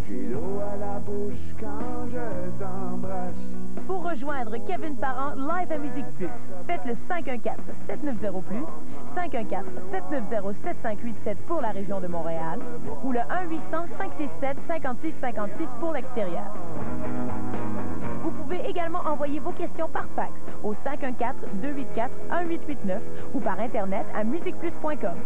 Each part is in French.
J'ai l'eau à la bouche quand je t'embrasse. Pour rejoindre Kevin Parent live à Musique Plus, faites le 514-790+, 514-790-7587 pour la région de Montréal ou le 1-800-567-5656 pour l'extérieur. Vous pouvez également envoyer vos questions par fax au 514-284-1889 ou par Internet à musiqueplus.com.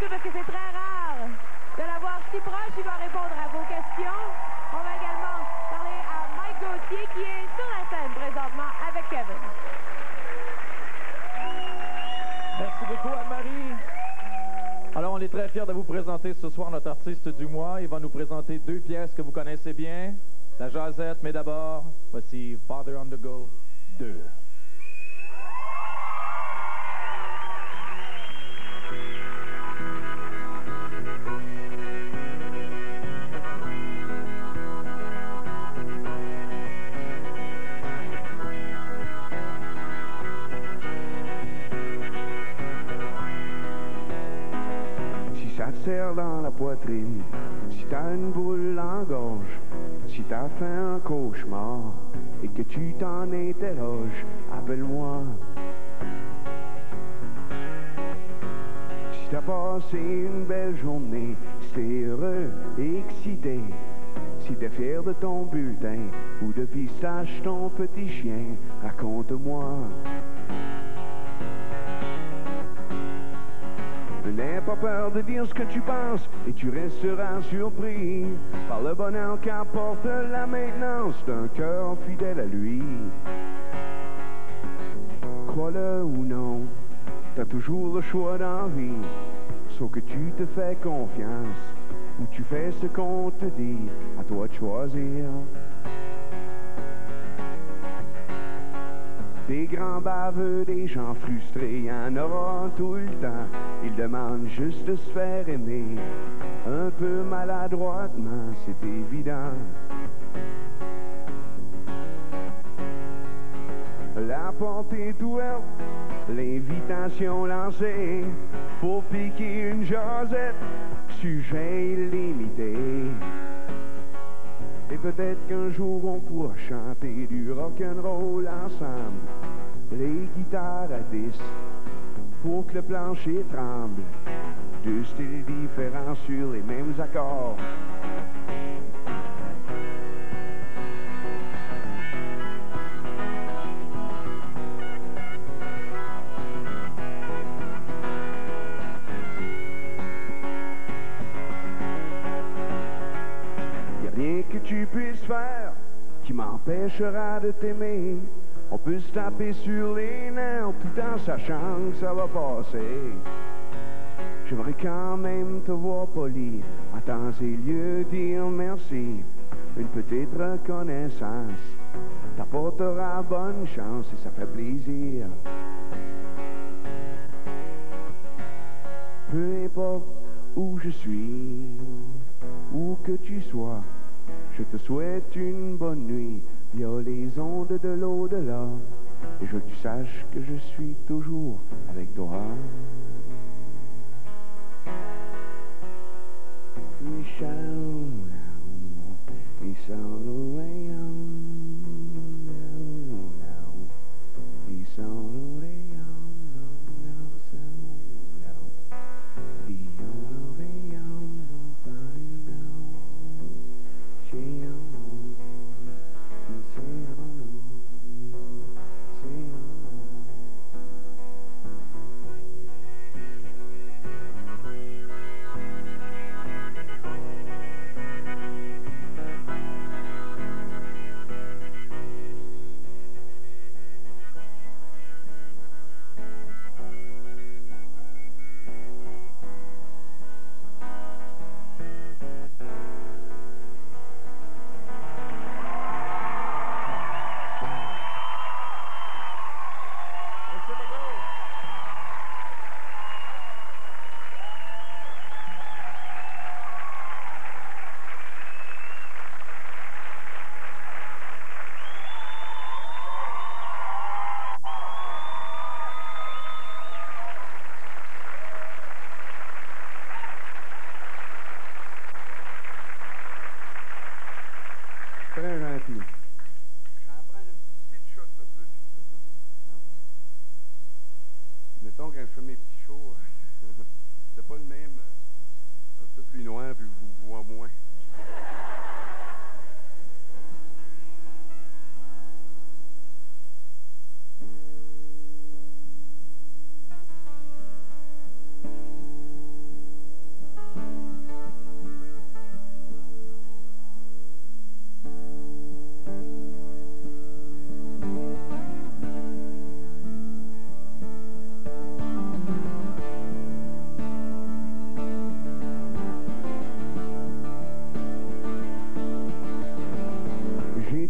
Parce que c'est très rare de l'avoir si proche. Il va répondre à vos questions. On va également parler à Mike Gauthier qui est sur la scène présentement avec Kevin. Merci beaucoup Anne-Marie. Alors on est très fiers de vous présenter ce soir notre artiste du mois. Il va nous présenter deux pièces que vous connaissez bien, la Jazette, mais d'abord, voici Father on the Go 2. Serre dans la poitrine, si t'as une boule en gorge, si t'as fait un cauchemar et que tu t'en interroges, appelle-moi. Si t'as passé une belle journée, si t'es heureux et excité, si t'es fier de ton bulletin ou de pistache ton petit chien, raconte-moi. N'aie pas peur de dire ce que tu penses et tu resteras surpris par le bonheur qu'apporte la maintenance d'un cœur fidèle à lui. Crois-le ou non, t'as toujours le choix dans la vie, sauf que tu te fais confiance ou tu fais ce qu'on te dit, à toi de choisir. Des grands baveux, des gens frustrés, y en aura tout le temps. Ils demandent juste de se faire aimer, un peu maladroitement, c'est évident. La porte est ouverte, l'invitation lancée, pour piquer une jasette, sujet illimité. Et peut-être qu'un jour on pourra chanter du rock'n'roll ensemble, les guitares à 10, pour que le plancher tremble, deux styles différents sur les mêmes accords. Que tu puisses faire qui m'empêchera de t'aimer. On peut se taper sur les nerfs tout en sachant que ça va passer. J'aimerais quand même te voir poli, en temps et lieu dire merci. Une petite reconnaissance t'apportera bonne chance et ça fait plaisir. Peu importe où je suis, où que tu sois, je te souhaite une bonne nuit, via les ondes de l'au-delà. Et je veux que tu saches que je suis toujours avec toi. quand je fais mes petits shows, c'est pas le même. Un peu plus noir, puis je vous vois moins.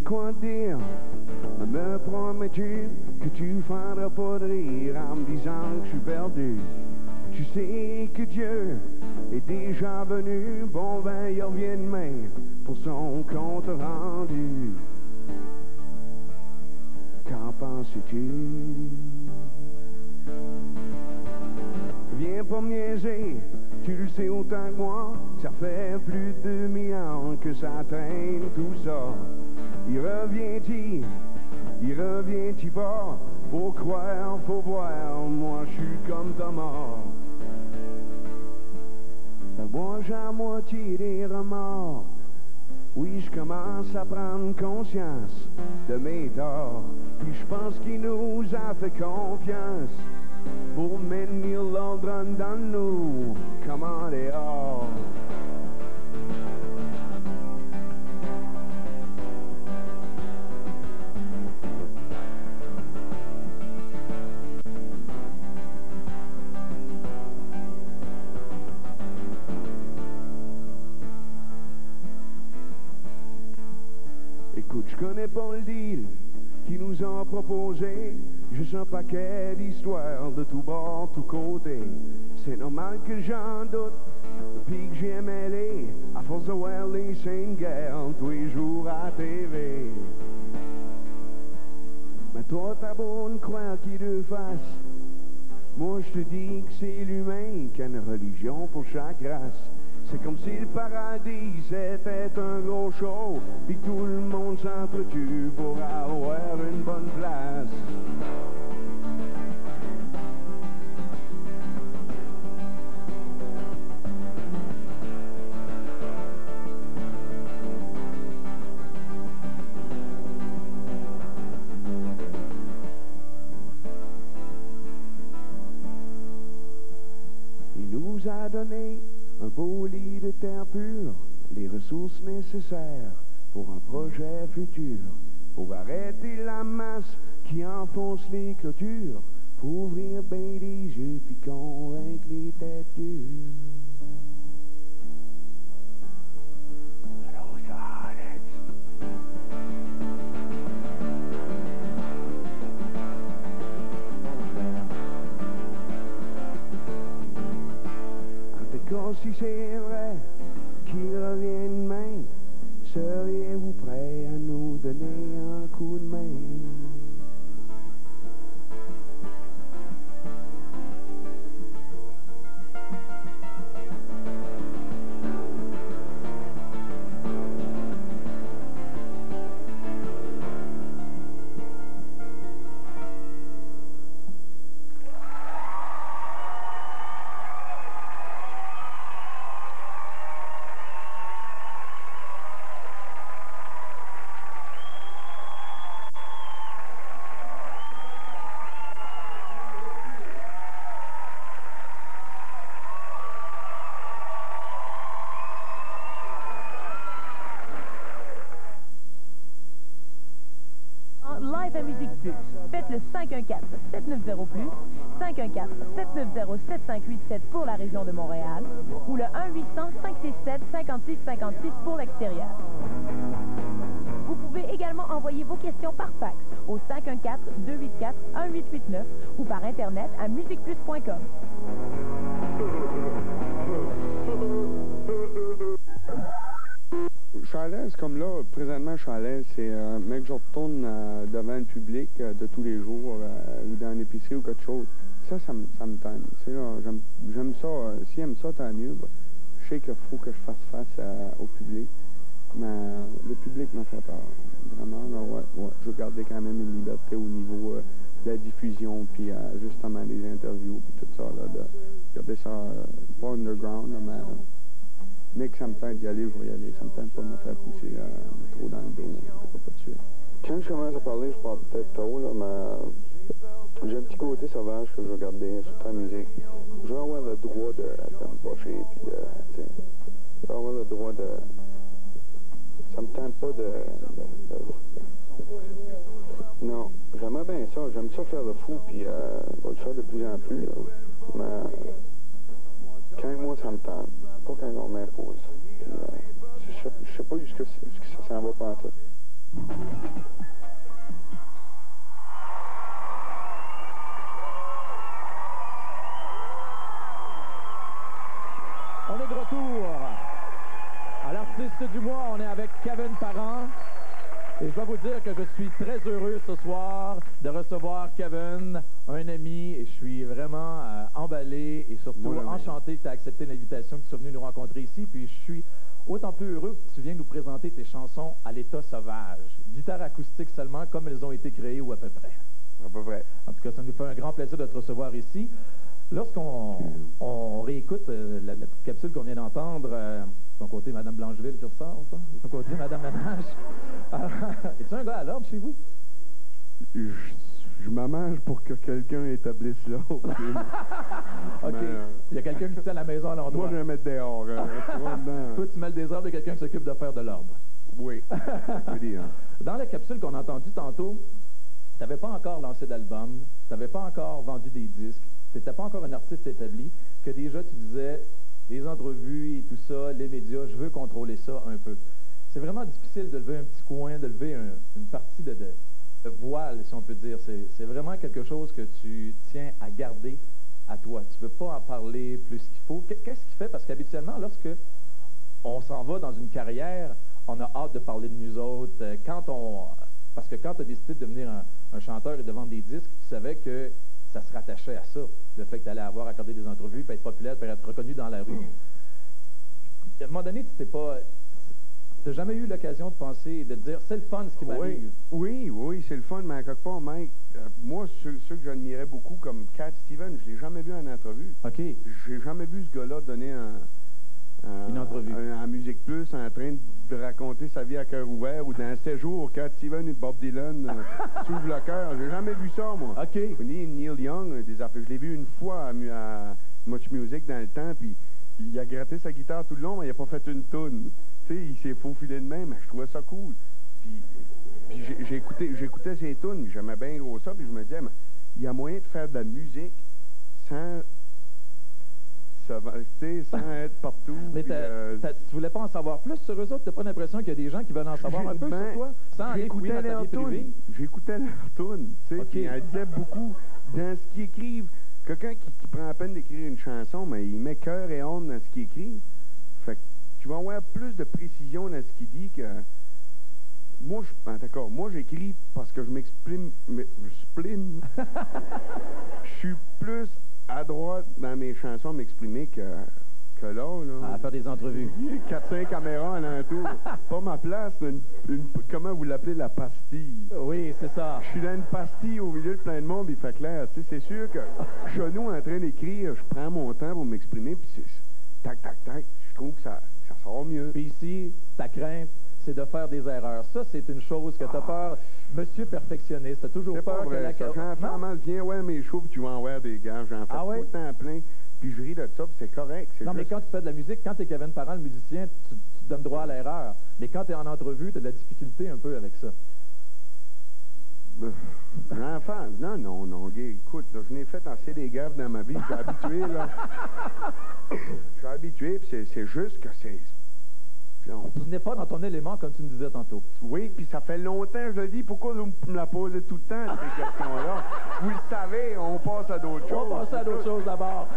Quoi dire, me promets-tu que tu feindras pas de rire en me disant que je suis perdu? Tu sais que Dieu est déjà venu, bon ben il revient demain pour son compte rendu. Qu'en penses-tu? Viens pas me niaiser, tu le sais autant que moi, ça fait plus de 2000 ans que ça traîne tout ça. Il revient-il pas, faut croire, faut voir, moi je suis comme Thomas. Ben moi j'ai à moitié des remords, oui je commence à prendre conscience de mes torts, puis je pense qu'il nous a fait confiance pour maintenir l'ordre dans nous, comme en dehors. Écoute, je connais pas le deal qui nous a proposé, juste un paquet d'histoires de tout bord, tout côté. C'est normal que j'en doute, puis que j'ai mêlé, à force de voir les scènes de guerre tous les jours à TV. Mais toi, t'as beau me croire qu'il le fasse, moi je te dis que c'est l'humain qui a une religion pour chaque race. C'est comme si le paradis c'était un gros show, puis tout le monde s'entretue pour avoir une bonne place. Il nous a donné un beau lit de terre pure, les ressources nécessaires pour un projet futur, pour arrêter la masse qui enfonce les clôtures, pour ouvrir bien les yeux puis convaincre les têtes dures. Si c'est vrai qu'il revient demain, seriez-vous prêts à nous donner un coup de main? Live à Musique Plus. Faites le 514-790+, 514-790-7587 pour la région de Montréal ou le 1-800-567-5656 pour l'extérieur. Vous pouvez également envoyer vos questions par fax au 514-284-1889 ou par Internet à musiqueplus.com. Je suis à l'aise comme là, présentement je suis à l'aise, c'est mec je retourne devant le public de tous les jours ou dans une épicerie ou quelque chose. Ça me tente. J'aime ça, s'il aime ça tant mieux. Je sais qu'il faut que je fasse face au public, mais le public me fait peur. Vraiment, là, ouais, je veux garder quand même une liberté au niveau de la diffusion puis justement des interviews puis tout. underground, là, mais que ça me tente d'y aller, je vais y aller. Ça me tente pas de me faire pousser trop dans le dos, pas de tuer. Quand je commence à parler, je parle peut-être trop, là, mais j'ai un petit côté sauvage que je veux garder, surtout en musique. Je veux avoir le droit de me pocher, puis je veux avoir le droit de... Ça me tente pas de... Non, j'aimerais bien ça. J'aime ça faire le fou, puis je vais le faire de plus en plus, là. Mais quand moi, ça me tente, pas quand on m'impose. Puis je sais pas jusqu'à ça s'en va pas en tout. On est de retour à l'artiste du mois. On est avec Kevin Parent. Et je dois vous dire que je suis très heureux ce soir de recevoir Kevin, un ami, et je suis vraiment emballé et surtout enchanté que tu as accepté l'invitation, que tu sois venu nous rencontrer ici. Puis je suis autant plus heureux que tu viennes nous présenter tes chansons à l'état sauvage. Guitare acoustique seulement, comme elles ont été créées ou à peu près. À peu près. En tout cas, ça nous fait un grand plaisir de te recevoir ici. Lorsqu'on réécoute la petite capsule qu'on vient d'entendre, ton côté Mme Blancheville qui ressort, ça? Ton côté Mme Ménage. Es-tu un gars à l'ordre chez vous? Je m'arrange pour que quelqu'un établisse l'ordre. OK. Il y a quelqu'un qui tient la maison à l'endroit. Moi, je vais mettre dehors. Toi, tu mets le désordre de quelqu'un qui s'occupe de faire de l'ordre. Oui. Je veux dire. Dans la capsule qu'on a entendue tantôt, tu n'avais pas encore lancé d'album, tu n'avais pas encore vendu des disques, tu n'étais pas encore un artiste établi, que déjà tu disais, les entrevues et tout ça, les médias, je veux contrôler ça un peu. C'est vraiment difficile de lever un petit coin, de lever une partie de voile, si on peut dire. C'est vraiment quelque chose que tu tiens à garder à toi. Tu ne veux pas en parler plus qu'il faut. Qu'est-ce qui fait? Parce qu'habituellement, lorsque on s'en va dans une carrière, on a hâte de parler de nous autres. Parce que quand tu as décidé de devenir un chanteur et de vendre des disques, tu savais que ça se rattachait à ça. Le fait que tu allais avoir accordé des entrevues, puis être populaire, puis être reconnu dans la rue. À un moment donné, tu n'as jamais eu l'occasion de penser et de te dire, c'est le fun ce qui m'arrive. Oui, c'est le fun, mais à quelque part, Mike, moi, ceux que j'admirais beaucoup, comme Cat Stevens, je ne l'ai jamais vu en entrevue. OK. J'ai jamais vu ce gars-là donner une entrevue. À Musique Plus en train de raconter sa vie à cœur ouvert ou dans 7 jours, Cat Stevens et Bob Dylan s'ouvrent le cœur. J'ai jamais vu ça, moi. OK. Neil Young, des affaires. Je l'ai vu une fois à Much Music dans le temps, puis il a gratté sa guitare tout le long, mais il n'a pas fait une toune. Tu sais, il s'est faufilé de même, mais je trouvais ça cool. Puis j'écoutais ses tunes, j'aimais bien gros ça, puis je me disais, mais il y a moyen de faire de la musique sans être partout. Mais tu voulais pas en savoir plus sur eux autres? T'as pas l'impression qu'il y a des gens qui veulent en savoir un peu sur toi? Sans aller fouiller dans ta vie privée? J'écoutais leurs tunes, tu sais, puis elle disait beaucoup dans ce qu'ils écrivent. Quelqu'un qui prend la peine d'écrire une chanson, mais il met cœur et âme dans ce qu'il écrit. Fait que tu vas avoir plus de précision dans ce qu'il dit que... Moi, d'accord, moi j'écris parce que je m'exprime... Je suis plus à droite dans mes chansons à m'exprimer que là. À faire des entrevues. 4-5 caméras en alentour. Pas ma place, comment vous l'appelez, la pastille? Oui, c'est ça. Je suis dans une pastille au milieu de plein de monde, il fait clair. Tu sais, c'est sûr que Chenou en train d'écrire, je prends mon temps pour m'exprimer, puis c'est tac, tac, tac. Je trouve que ça sort mieux. Puis ici, ta crainte, c'est de faire des erreurs. Ça, c'est une chose que tu as peur. Monsieur perfectionniste, tu as toujours peur que la... J'en fais mal, viens, ouais, mes shows, puis tu vas en voir des gars. J'en fais tout le temps plein. Puis je ris de ça, puis c'est correct. Non, mais quand tu fais de la musique, quand tu es Kevin Parent, le musicien, tu te donnes droit à l'erreur. Mais quand tu es en entrevue, tu as de la difficulté un peu avec ça. J'en fais... Non, gars, écoute, là, je n'ai fait assez des gaffes dans ma vie. Je suis habitué, là. Je suis habitué, puis c'est juste que c'est... Tu n'es pas dans ton élément, comme tu me disais tantôt. Oui, puis ça fait longtemps, je le dis. Pourquoi vous me la posez tout le temps, ces questions-là? Vous le savez, on passe à d'autres choses. On passe à d'autres choses d'abord.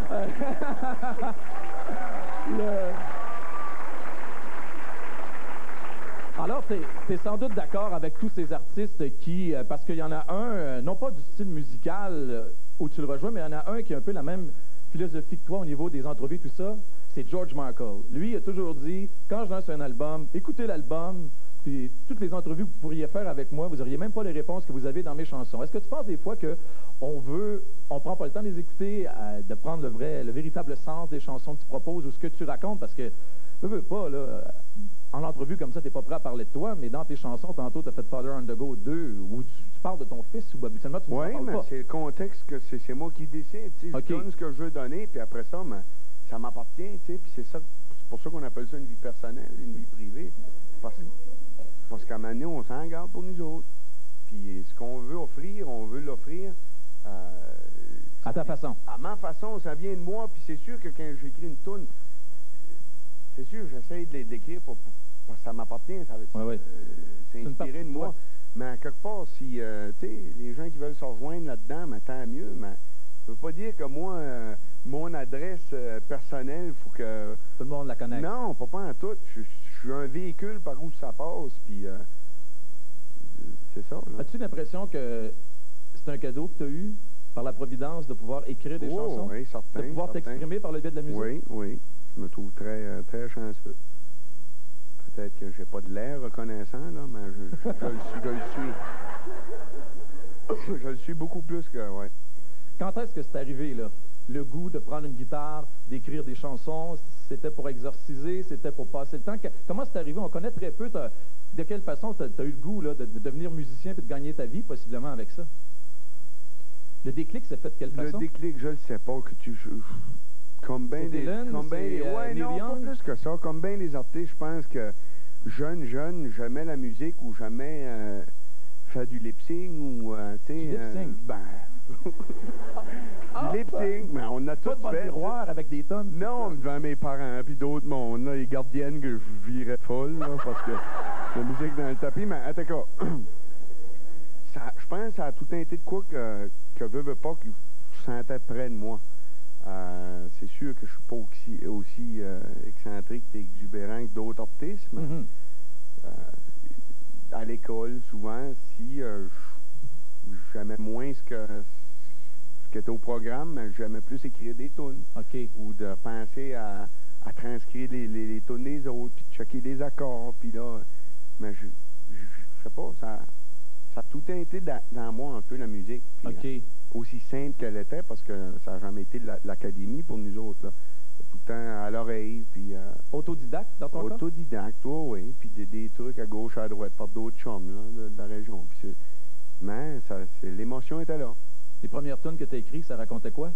Alors, tu es sans doute d'accord avec tous ces artistes qui... parce qu'il y en a un, non pas du style musical où tu le rejoins, mais il y en a un qui a un peu la même philosophie que toi au niveau des entrevues, tout ça. C'est George Michael. Lui, il a toujours dit, quand je lance un album, écoutez l'album, puis toutes les entrevues que vous pourriez faire avec moi, vous n'auriez même pas les réponses que vous avez dans mes chansons. Est-ce que tu penses des fois on prend pas le temps de les écouter, de prendre le véritable sens des chansons que tu proposes ou ce que tu racontes? Parce que, veux pas, là, en entrevue comme ça, tu n'es pas prêt à parler de toi, mais dans tes chansons, tantôt, tu as fait Father on the Go 2, où tu parles de ton fils, ou habituellement, tu ne parles pas. Oui, mais c'est le contexte que c'est moi qui décide. Tu sais, je donne ce que je veux donner, puis après ça, ça m'appartient, tu sais, puis c'est pour ça qu'on appelle ça une vie personnelle, une vie privée. Parce qu'à un moment donné, on s'en garde pour nous autres. Puis ce qu'on veut offrir, on veut l'offrir. À ta façon. À ma façon, ça vient de moi. Puis c'est sûr que quand j'écris une toune, c'est sûr, j'essaie de l'écrire parce que ça m'appartient. C'est inspiré de moi. Toi. Mais à quelque part, si tu sais, les gens qui veulent se rejoindre là-dedans, mais tant mieux. Mais ça veut pas dire que moi, mon adresse personnelle, il faut que... Tout le monde la connaît. Non, pas en tout. Je suis un véhicule par où ça passe, puis c'est ça. As-tu l'impression que c'est un cadeau que tu as eu par la Providence de pouvoir écrire des chansons? Oui, certain. De pouvoir t'exprimer par le biais de la musique? Oui, oui. Je me trouve très, très chanceux. Peut-être que j'ai pas de l'air reconnaissant, là, mais je le suis. Je le suis beaucoup plus que, ouais. Quand est-ce que c'est arrivé, là? Le goût de prendre une guitare, d'écrire des chansons, c'était pour exorciser, c'était pour passer le temps. Comment c'est arrivé? On connaît très peu. De quelle façon tu as eu le goût là, de devenir musicien et de gagner ta vie, possiblement, avec ça? Le déclic s'est fait de quelle façon? Le déclic, je le sais pas. Comme bien des... Ouais, non, pas plus que ça. Comme bien des artistes, je pense que jeune, jamais la musique ou jamais faire du lip-sync ou, tu sais... lip-sync? Du lip-sync, mais on a tout pas fait. Pas miroir avec des tonnes? Non, devant mes parents, puis d'autres mondes, là, les gardiennes que je virais folle, là, parce que la musique dans le tapis, mais en tout cas, je pense que ça a tout teinté de quoi que veut pas, que je sentais près de moi. C'est sûr que je suis pas aussi excentrique et exubérant que d'autres artistes, mais à l'école, souvent, si j'aimais moins ce qui était au programme, mais j'aimais plus écrire des tunes. OK. Ou de penser à transcrire les tunes des autres, puis de checker les accords, puis là, mais je sais pas, ça a tout teinté dans moi un peu, la musique. Puis, OK. Aussi simple qu'elle était, parce que ça n'a jamais été l'académie pour nous autres, là. Tout le temps à l'oreille, puis... autodidacte, dans ton cas? Autodidacte, oui, puis des trucs à gauche, à droite, par d'autres chums, là, de la région. Puis mais l'émotion était là. Les premières tunes que tu as écrites, ça racontait quoi?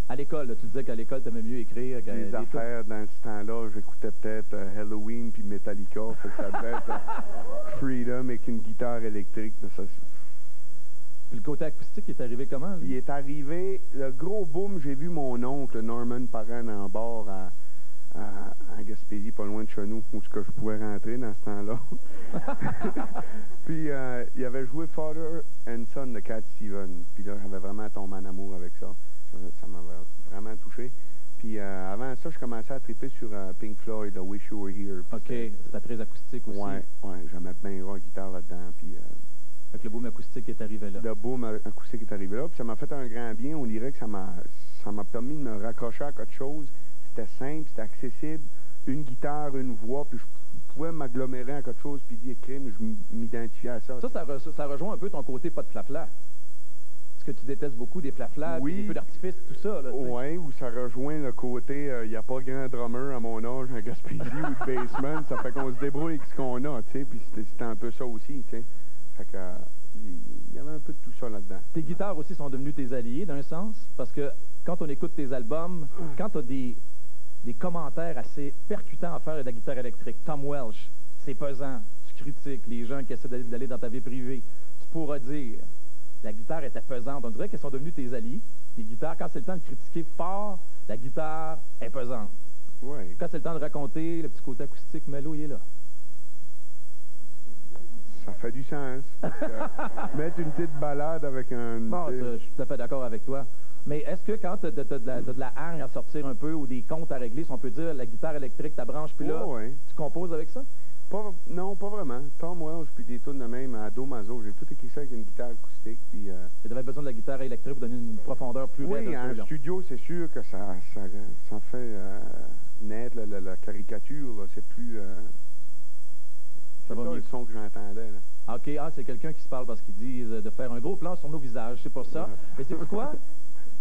À l'école, tu disais qu'à l'école, tu aimais mieux écrire. Des affaires, dans ce temps-là, j'écoutais peut-être Halloween puis Metallica. Fait que ça devait être Freedom avec une guitare électrique. Puis le côté acoustique est arrivé comment? Lui? Il est arrivé, le gros boom, j'ai vu mon oncle Norman Parent en bord en Gaspésie, pas loin de chez nous, où je pouvais rentrer dans ce temps-là. Puis il avait joué Father and Son de Cat Stevens. Puis là, j'avais vraiment tombé en amour avec ça. Ça m'avait vraiment touché. Puis avant ça, je commençais à triper sur Pink Floyd, Wish You Were Here. OK, c'était très acoustique aussi. Ouais, j'aimais bien la guitare là-dedans. Puis fait que le boom acoustique est arrivé là. Le boom acoustique est arrivé là. Puis ça m'a fait un grand bien. On dirait que ça m'a permis de me raccrocher à quelque chose. C'était simple, c'était accessible. Une guitare, une voix, puis je pouvais m'agglomérer à quelque chose, puis dire crime, je m'identifiais à ça. Ça rejoint un peu ton côté pas de flafla. Est-ce que tu détestes beaucoup des flaflas, oui, des feux d'artifice, tout ça? Oui, ou ça rejoint le côté, il n'y a pas grand drummer à mon âge en Gaspésie ou de basement, ça fait qu'on se débrouille avec ce qu'on a, tu sais, puis c'était un peu ça aussi, tu sais. Fait que, il y avait un peu de tout ça là-dedans. Tes guitares aussi sont devenues tes alliés, d'un sens, parce que quand on écoute tes albums, quand tu as des commentaires assez percutants à faire de la guitare électrique. Tom Welsh, c'est pesant, tu critiques les gens qui essaient d'aller dans ta vie privée. Tu pourras dire, la guitare était pesante. On dirait qu'elles sont devenues tes alliés. Les guitares, quand c'est le temps de critiquer fort, la guitare est pesante. Oui. Quand c'est le temps de raconter, le petit côté acoustique, Melo, il est là. Ça fait du sens. Mettre une petite balade avec un... Bon, je suis tout à fait d'accord avec toi. Mais est-ce que quand tu as de la hargne à sortir un peu ou des comptes à régler, si on peut dire, la guitare électrique, ta branche, puis là, tu composes avec ça? Non, pas vraiment. Tom Welsh, puis des tunes de même à Do Mazo. J'ai tout écrit ça avec une guitare acoustique. Puis, tu avais besoin de la guitare électrique pour donner une profondeur plus raide. Oui, en studio, c'est sûr que ça fait naître la caricature. C'est plus... Ça va C'est ça mieux. le son que j'entendais. Là. OK, c'est quelqu'un qui se parle parce qu'ils disent de faire un gros plan sur nos visages, c'est pour ça. Ouais. Mais c'est quoi?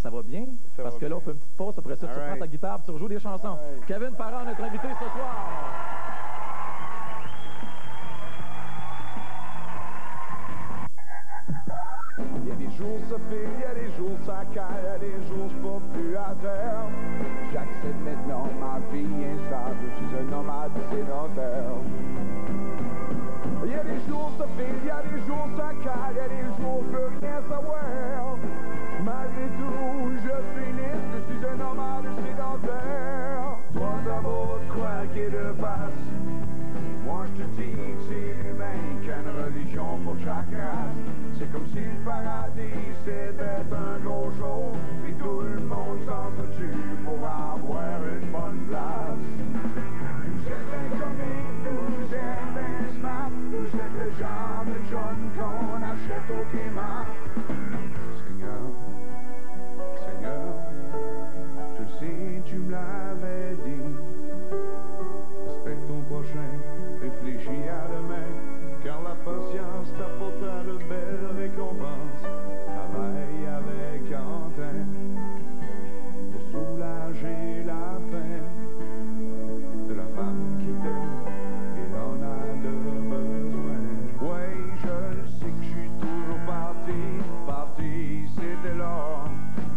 Ça va bien? Ça Parce va que là, on fait une petite pause, après ça, tu prends ta guitare, tu rejoues des chansons. All right. Kevin Parent, notre invité ce soir. Il y a des jours ça file, il y a des jours ça caille, il y a des jours je porte plus à terre. J'accepte maintenant ma vie instable, je suis un nomade sédentaire. Il y a des jours ça file, il y a des jours ça caille, il y a des jours je veux rien savoir. Malgré tout, je suis libre, je suis un nomade sédentaire. Toi d'abord de croire qu'il te passe. Moi je te dis que c'est humain, qu'il y a une religion pour chaque race. C'est comme si le paradis c'était un gros show, puis tout le monde s'entretue pour avoir une bonne place. Vous êtes bien comique, vous êtes bien smart, vous êtes le genre de John qu'on achète au Kéma. Seigneur, Seigneur, je sais tu me l'avais dit. Respecte ton prochain, réfléchis à demain, car la patience t'apportera de belles récompenses. Travaille avec entrain pour soulager la faim de la femme qui t'aime et en a de besoin. Ouais, je le sais que je suis toujours parti, c'était là,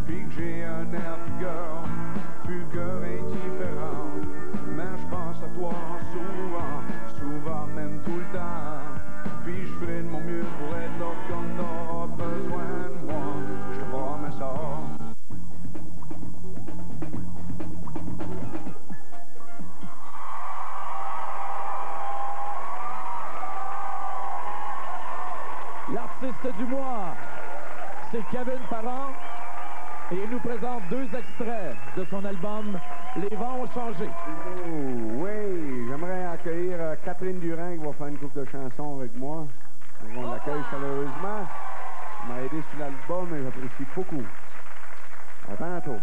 puis que j'ai un air fugueur indifférent. Mais je pense à toi souvent même tout le temps. Puis je ferai de mon mieux pour être là quand t'auras besoin de moi. Je te promets ça. L'artiste du mois, c'est Kevin Parent. Et il nous présente 2 extraits de son album Les vents ont changé. Oh, oui, j'aimerais accueillir Catherine Durand qui va faire une couple de chansons avec moi. On l'accueille chaleureusement. Elle m'a aidé sur l'album et j'apprécie beaucoup. À tantôt.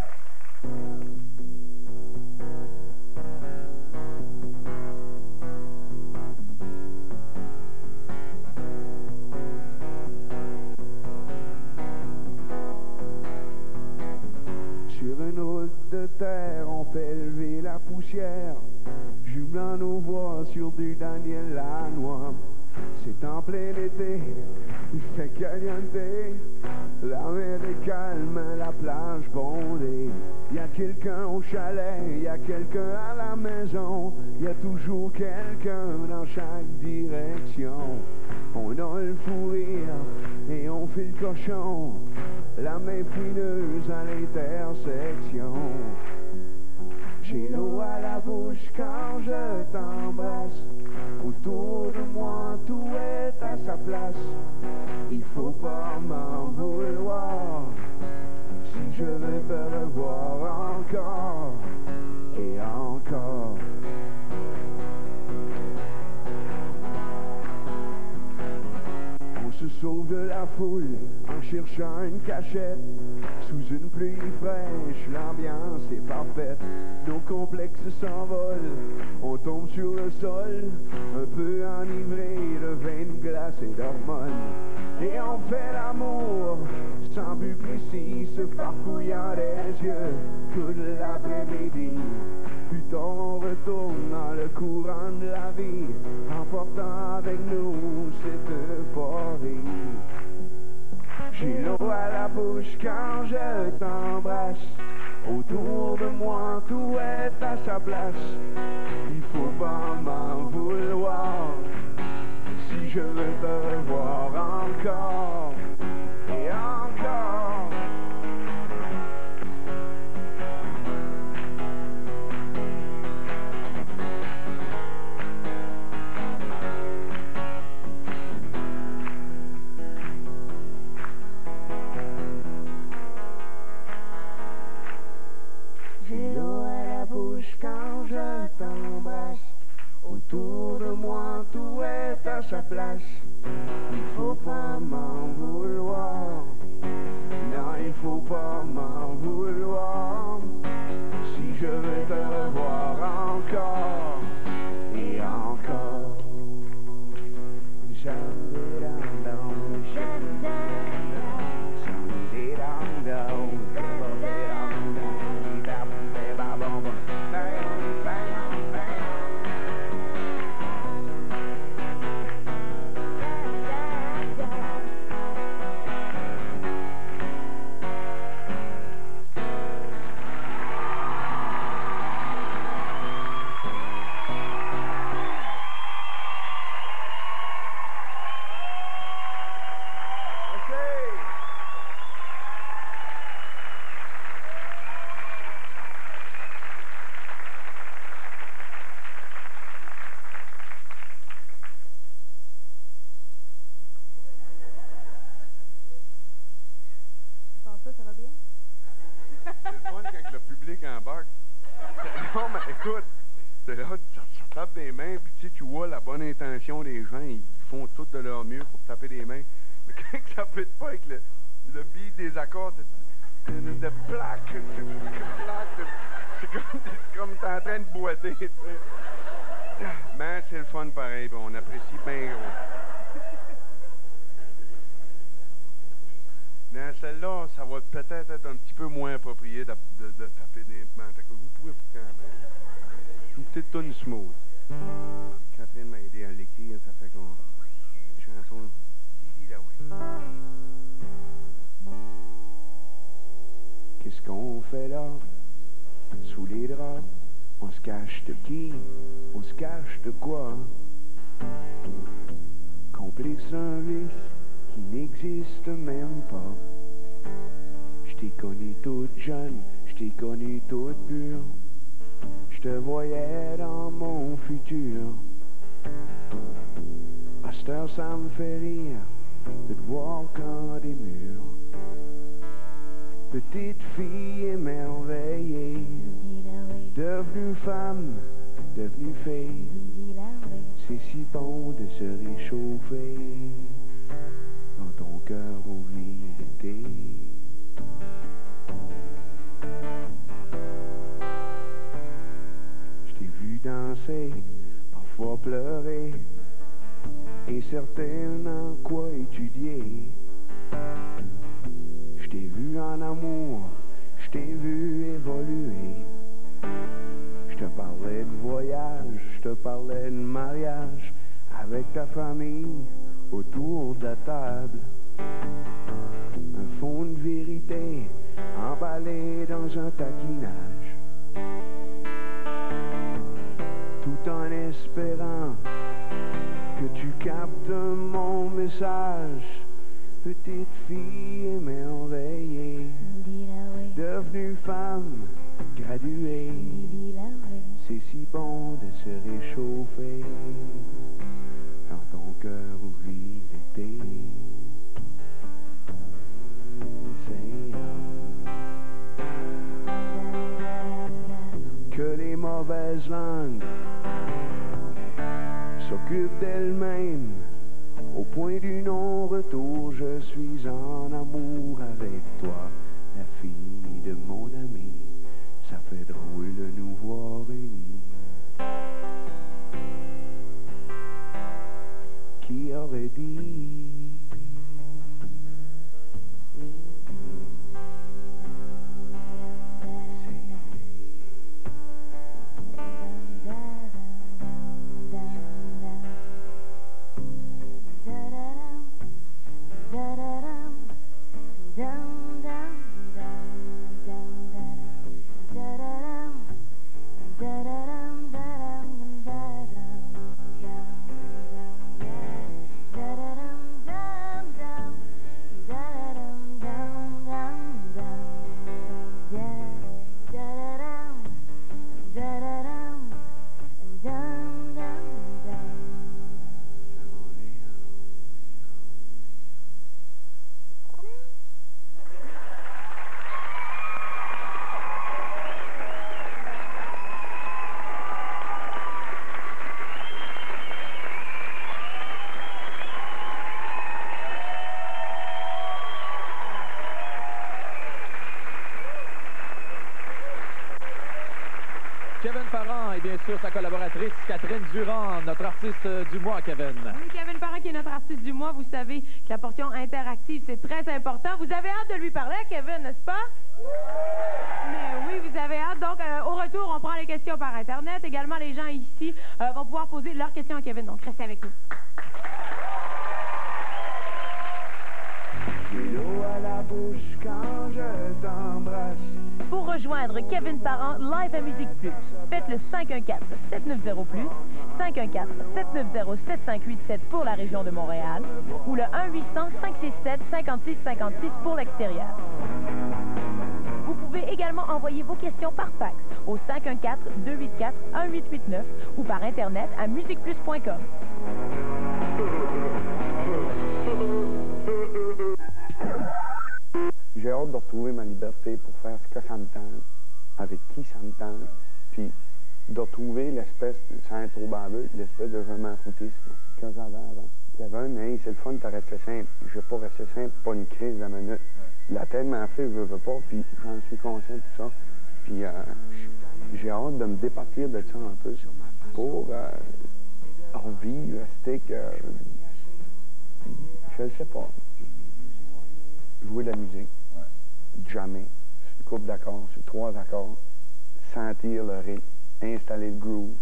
Sur une route de terre, on fait lever la poussière, jumelant nos voix sur du Daniel Lanois. C'est en plein été, il fait caliente, la mer est calme, la plage bondée. Y a quelqu'un au chalet, y a quelqu'un à la maison, y a toujours quelqu'un dans chaque direction. On a le fou rire et on fait le cochon, la main fineuse à l'intersection. J'ai l'eau à la bouche quand je t'embrasse. Autour de moi, tout est à sa place. Il faut pas m'en vouloir si je veux te revoir encore et encore. On se sauve de la foule en cherchant une cachette. Sous une pluie fraîche, l'ambiance est parfaite. Nos complexes s'envolent, on tombe sur le sol, un peu enivré de vin de glace et d'hormones. Et on fait l'amour, sans but précis, se farfouillant les yeux toute l'après-midi. Puis on retourne dans le courant de la vie, emportant avec nous cette euphorie. J'ai l'eau à la bouche quand je t'embrasse. Autour de moi, tout est à sa place. Il faut pas m'en vouloir si je veux te revoir encore et encore. J'ai l'eau à la bouche quand je t'embrasse. Autour de moi, tout est à sa place. Il faut ça, ça va bien? C'est le fun quand le public embarque. Non, mais écoute, t'es là, ça tape des mains, puis tu vois la bonne intention des gens, ils font tout de leur mieux pour taper des mains. Mais quand ça pète pas avec le beat des accords, de plaque, c'est comme t'es en train de boiter. Mais c'est le fun pareil, on apprécie bien gros. Dans celle-là, ça va peut-être être un petit peu moins approprié de taper des mains. Vous pouvez quand même. Une petite toune smooth. Catherine m'a aidé à l'écrire, ça fait qu'on... chanson Didi la way. Qu'est-ce qu'on fait là? Sous les draps, on se cache de qui? On se cache de quoi? Complexe un vice qui n'existe même pas. Je t'ai connue toute jeune, je t'ai connue toute pure. Je te voyais dans mon futur. À cette heure, ça me fait rire de te voir quand des murs. Petite fille émerveillée, devenue femme, devenue fille. C'est si bon de se réchauffer dans ton cœur au l'été. Je t'ai vu danser, parfois pleurer, incertain en quoi étudier. Je t'ai vu en amour, je t'ai vu évoluer. Je te parlais de voyage, je te parlais de mariage, avec ta famille autour de la table. Un fond de vérité emballé dans un taquinage, tout en espérant que tu captes mon message. Petite fille émerveillée, devenue femme graduée. C'est si bon de se réchauffer dans ton cœur où vit l'été. Que les mauvaises langues s'occupent d'elles-mêmes. Au point du non-retour, je suis en amour avec toi, la fille de mon ami. Ça fait drôle de nous voir unis. Qui aurait dit? Kevin Parent et bien sûr sa collaboratrice Catherine Durand, notre artiste du mois, Kevin. Oui, Kevin Parent qui est notre artiste du mois. Vous savez que la portion interactive, c'est très important. Vous avez hâte de lui parler, Kevin, n'est-ce pas? Mais oui, vous avez hâte. Donc, au retour, on prend les questions par Internet. Également, les gens ici vont pouvoir poser leurs questions à Kevin. Donc, restez avec nous. J'ai l'eau à la bouche quand je t'embrasse. Pour rejoindre Kevin Parent live à Musique Plus, faites le 514-790+, 514-790-7587 pour la région de Montréal ou le 1-800-567-5656 pour l'extérieur. Vous pouvez également envoyer vos questions par fax au 514-284-1889 ou par Internet à musiqueplus.com. J'ai hâte de retrouver ma liberté pour faire ce que ça me tente, avec qui ça me tente, puis de retrouver l'espèce, sans être trop baveux, l'espèce de je m'en foutisme que j'avais avant. Kevin, hey, c'est le fun, t'as resté simple. Je vais pas rester simple, pas une crise de minute. La tellement fait, je veux pas, puis j'en suis conscient de tout ça. Puis j'ai hâte de me départir de ça un peu pour revivre, rester que... je ne sais pas. Jouer de la musique. Jamais. Sur une couple d'accords, sur 3 accords. Sentir le rythme, installer le groove.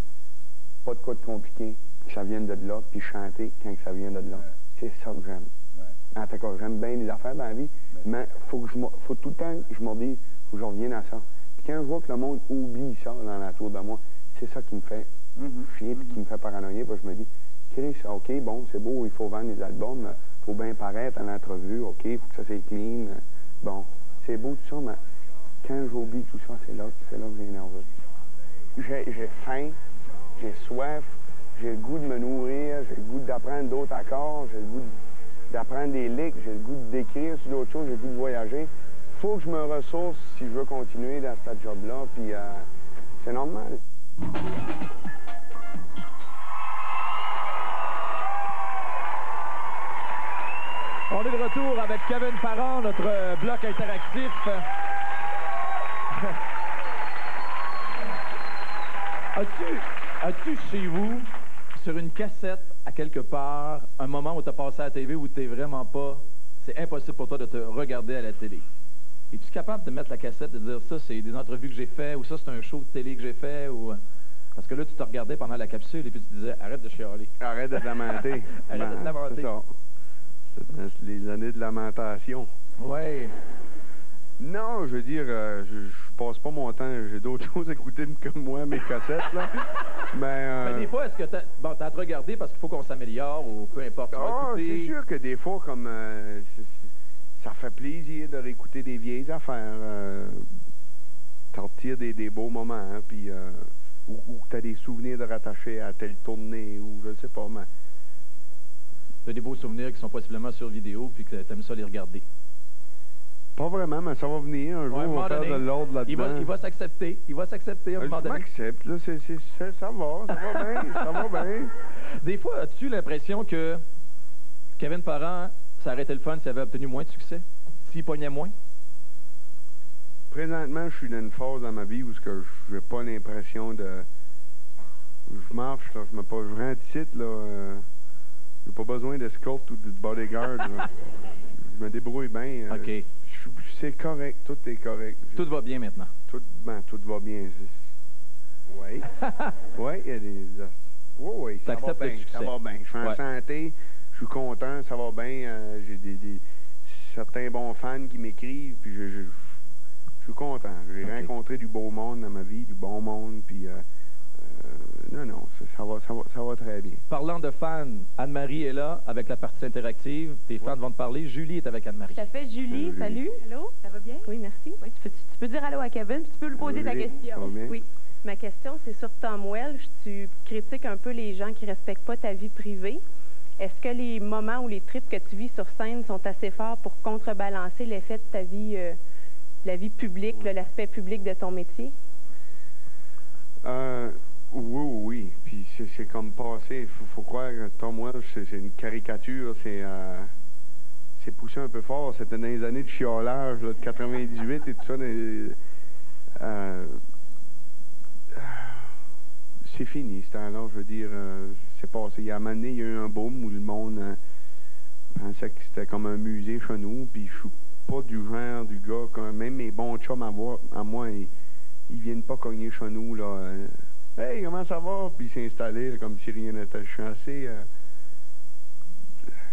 Pas de quoi de compliqué, que ça vienne de là, puis chanter quand ça vient de là. C'est ça que j'aime. En tout cas, j'aime bien les affaires dans la vie, mais faut tout le temps que je me dise, faut que je revienne à ça. Puis quand je vois que le monde oublie ça dans la tour de moi, c'est ça qui me fait chier, puis qui me fait paranoïer, parce que je me dis, Chris, OK, bon, c'est beau, il faut vendre les albums, il faut bien paraître à l'entrevue, OK, il faut que ça c'est clean, bon, c'est beau tout ça, mais quand j'oublie tout ça, c'est là que j'ai nerveux. J'ai faim, j'ai soif, j'ai le goût de me nourrir, j'ai le goût d'apprendre d'autres accords, j'ai le goût d'apprendre des licks, j'ai le goût d'écrire sur d'autres choses, j'ai le goût de voyager. Faut que je me ressource si je veux continuer dans ce job-là, puis c'est normal. On est de retour avec Kevin Parent, notre bloc interactif. As-tu chez vous, sur une cassette, à quelque part, un moment où tu as passé à la TV où tu n'es vraiment pas... C'est impossible pour toi de te regarder à la télé. Es-tu capable de mettre la cassette et de dire ça, c'est des entrevues que j'ai fait, ou ça, c'est un show de télé que j'ai fait, ou... Parce que là, tu te regardais pendant la capsule et puis tu disais, arrête de chialer. Arrête de te lamenter. Arrête de te lamenter. C'est ça. C'est les années de lamentation. Oui. Non, je veux dire, je passe pas mon temps. J'ai d'autres choses à écouter que moi, mes cassettes, là. Mais des fois, est-ce que t'as à te regarder parce qu'il faut qu'on s'améliore ou peu importe? C'est sûr que des fois, comme ça fait plaisir de réécouter des vieilles affaires. T'en retires des beaux moments, hein, puis ou t'as des souvenirs de rattacher à telle tournée, ou je sais pas, mais... T'as des beaux souvenirs qui sont possiblement sur vidéo puis que t'aimes ça les regarder. Pas vraiment, mais ça va venir. Un jour, on va faire de l'ordre là-dedans. Il va s'accepter. Il va s'accepter à un moment donné. Je m'accepte, là. Ça va bien. Ça va bien. Des fois, as-tu l'impression que Kevin Parent, ça aurait été le fun s'il avait obtenu moins de succès? S'il pognait moins? Présentement, je suis dans une phase dans ma vie où je n'ai pas l'impression de... Je marche, là. Je rentre ici, là. J'ai pas besoin d'escorte ou de bodyguard, là. Je me débrouille bien. OK. C'est correct, tout est correct. Tout va bien maintenant. Tout va bien. Oui. Oui, il y a des... Oui, ça va bien. Ça va bien. Je suis en santé, je suis content, ça va bien. J'ai certains bons fans qui m'écrivent, puis je suis content. J'ai rencontré du beau monde dans ma vie, du bon monde, puis... non, ça va très bien. Parlant de fans, Anne-Marie est là avec la partie interactive. Tes fans vont te parler. Julie est avec Anne-Marie. Tout à fait. Julie, salut. Allô, ça va bien? Oui, merci. Oui, tu peux dire allô à Kevin, puis tu peux lui poser ta question. Oui. Ma question, c'est sur Tom Welsh. Tu critiques un peu les gens qui ne respectent pas ta vie privée. Est-ce que les moments ou les trips que tu vis sur scène sont assez forts pour contrebalancer l'effet de ta vie, la vie publique, l'aspect public de ton métier? Oui. Puis c'est comme passé. Il faut croire que Tom Welsh, c'est une caricature. C'est poussé un peu fort. C'était dans les années de chiolage, là, de 98 et tout ça. C'est fini, ce temps-là. Je veux dire, c'est passé. Il y a un moment donné, il y a eu un boom où le monde pensait que c'était comme un musée chez nous. Puis je suis pas du genre du gars, quand même mes bons chums à moi, ils viennent pas cogner chez nous, là. Hey, comment ça va? Puis s'installer là, comme si rien n'était. Je suis assez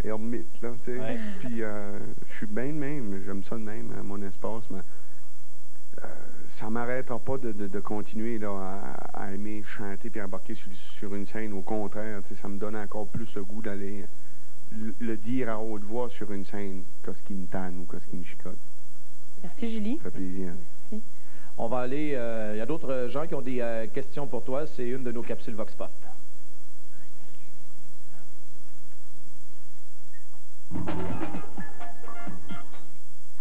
ermite, là, tu sais. Ouais. Puis je suis bien de même. J'aime ça de même, à mon espace, mais ça m'arrêtera pas de continuer là, à aimer chanter puis embarquer sur une scène. Au contraire, tu sais, ça me donne encore plus le goût d'aller le dire à haute voix sur une scène que ce qui me tanne ou que ce qui me chicote. Merci, Julie. Ça fait plaisir. Merci. On va aller... Il y a d'autres gens qui ont des questions pour toi. C'est une de nos capsules Vox Pop.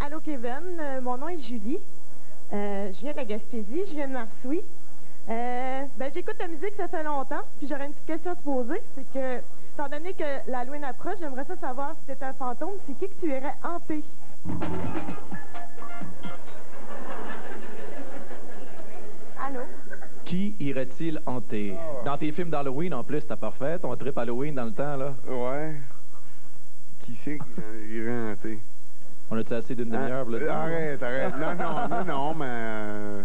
Allô, Kevin. Mon nom est Julie. Je viens de la Gaspésie, je viens de Marsouis. J'écoute la musique, ça fait longtemps, puis j'aurais une petite question à te poser. C'est que, étant donné que l'Halloween approche, j'aimerais ça savoir si t'étais un fantôme, c'est qui que tu irais hanter? Allô? Qui irait-il hanter? Dans tes films d'Halloween, en plus, t'as parfait. Ton trip Halloween dans le temps, là. Ouais. Qui c'est qui irait hanter? On a-tu assez d'une demi-heure pour le temps? Arrête. Non, mais...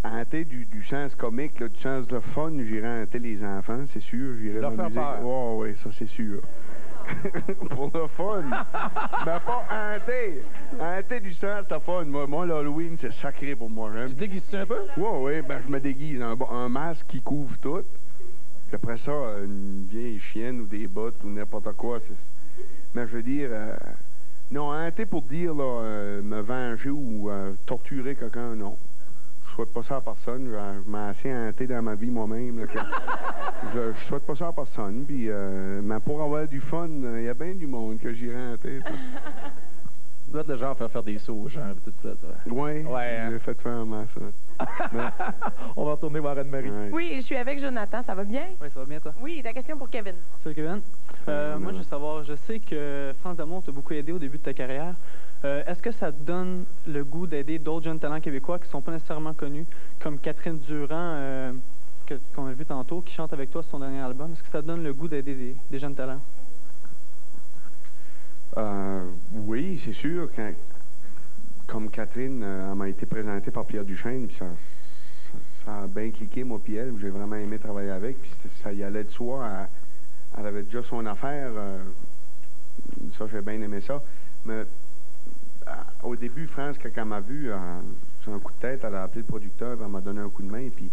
hanter du sens comique, là, du sens de fun, j'irais hanter les enfants, c'est sûr. J'irais Leur faire peur. Oui, ça c'est sûr. Pour le fun. Mais pas hanter. Hanter du sens de fun. Moi l'Halloween, c'est sacré pour moi. Tu te déguises-tu un peu? Oui, je me déguise. Un masque qui couvre tout. Puis après ça, une vieille chienne ou des bottes ou n'importe quoi. Mais je veux dire... non, hanter pour dire, là, me venger ou torturer quelqu'un, non. Je souhaite pas ça à personne. Je m'ai assez hanté dans ma vie moi-même. Là, je souhaite pas ça à personne. Puis, mais pour avoir du fun, il y a bien du monde que j'irai hanter. Tu dois être le genre à faire des sauts, genre, tout ça, toi. Oui, Ouais, j'ai fait faire un masse. On va retourner voir Anne-Marie. Ouais. Oui, je suis avec Jonathan, ça va bien? Oui, ça va bien, toi? Oui, ta question pour Kevin. Salut, Kevin. Moi, je veux savoir, je sais que France d'amour t'a beaucoup aidé au début de ta carrière. Est-ce que ça te donne le goût d'aider d'autres jeunes talents québécois qui ne sont pas nécessairement connus, comme Catherine Durand, qu'on a vu tantôt, qui chante avec toi sur son dernier album? Est-ce que ça te donne le goût d'aider des jeunes talents? Oui, c'est sûr. Comme Catherine, elle m'a été présentée par Pierre Duchesne, puis ça a bien cliqué, moi puis elle. J'ai vraiment aimé travailler avec, puis ça y allait de soi. Elle avait déjà son affaire. Ça, j'ai bien aimé ça. Mais au début, France, quand elle m'a vu, sur un coup de tête, elle a appelé le producteur, elle m'a donné un coup de main, puis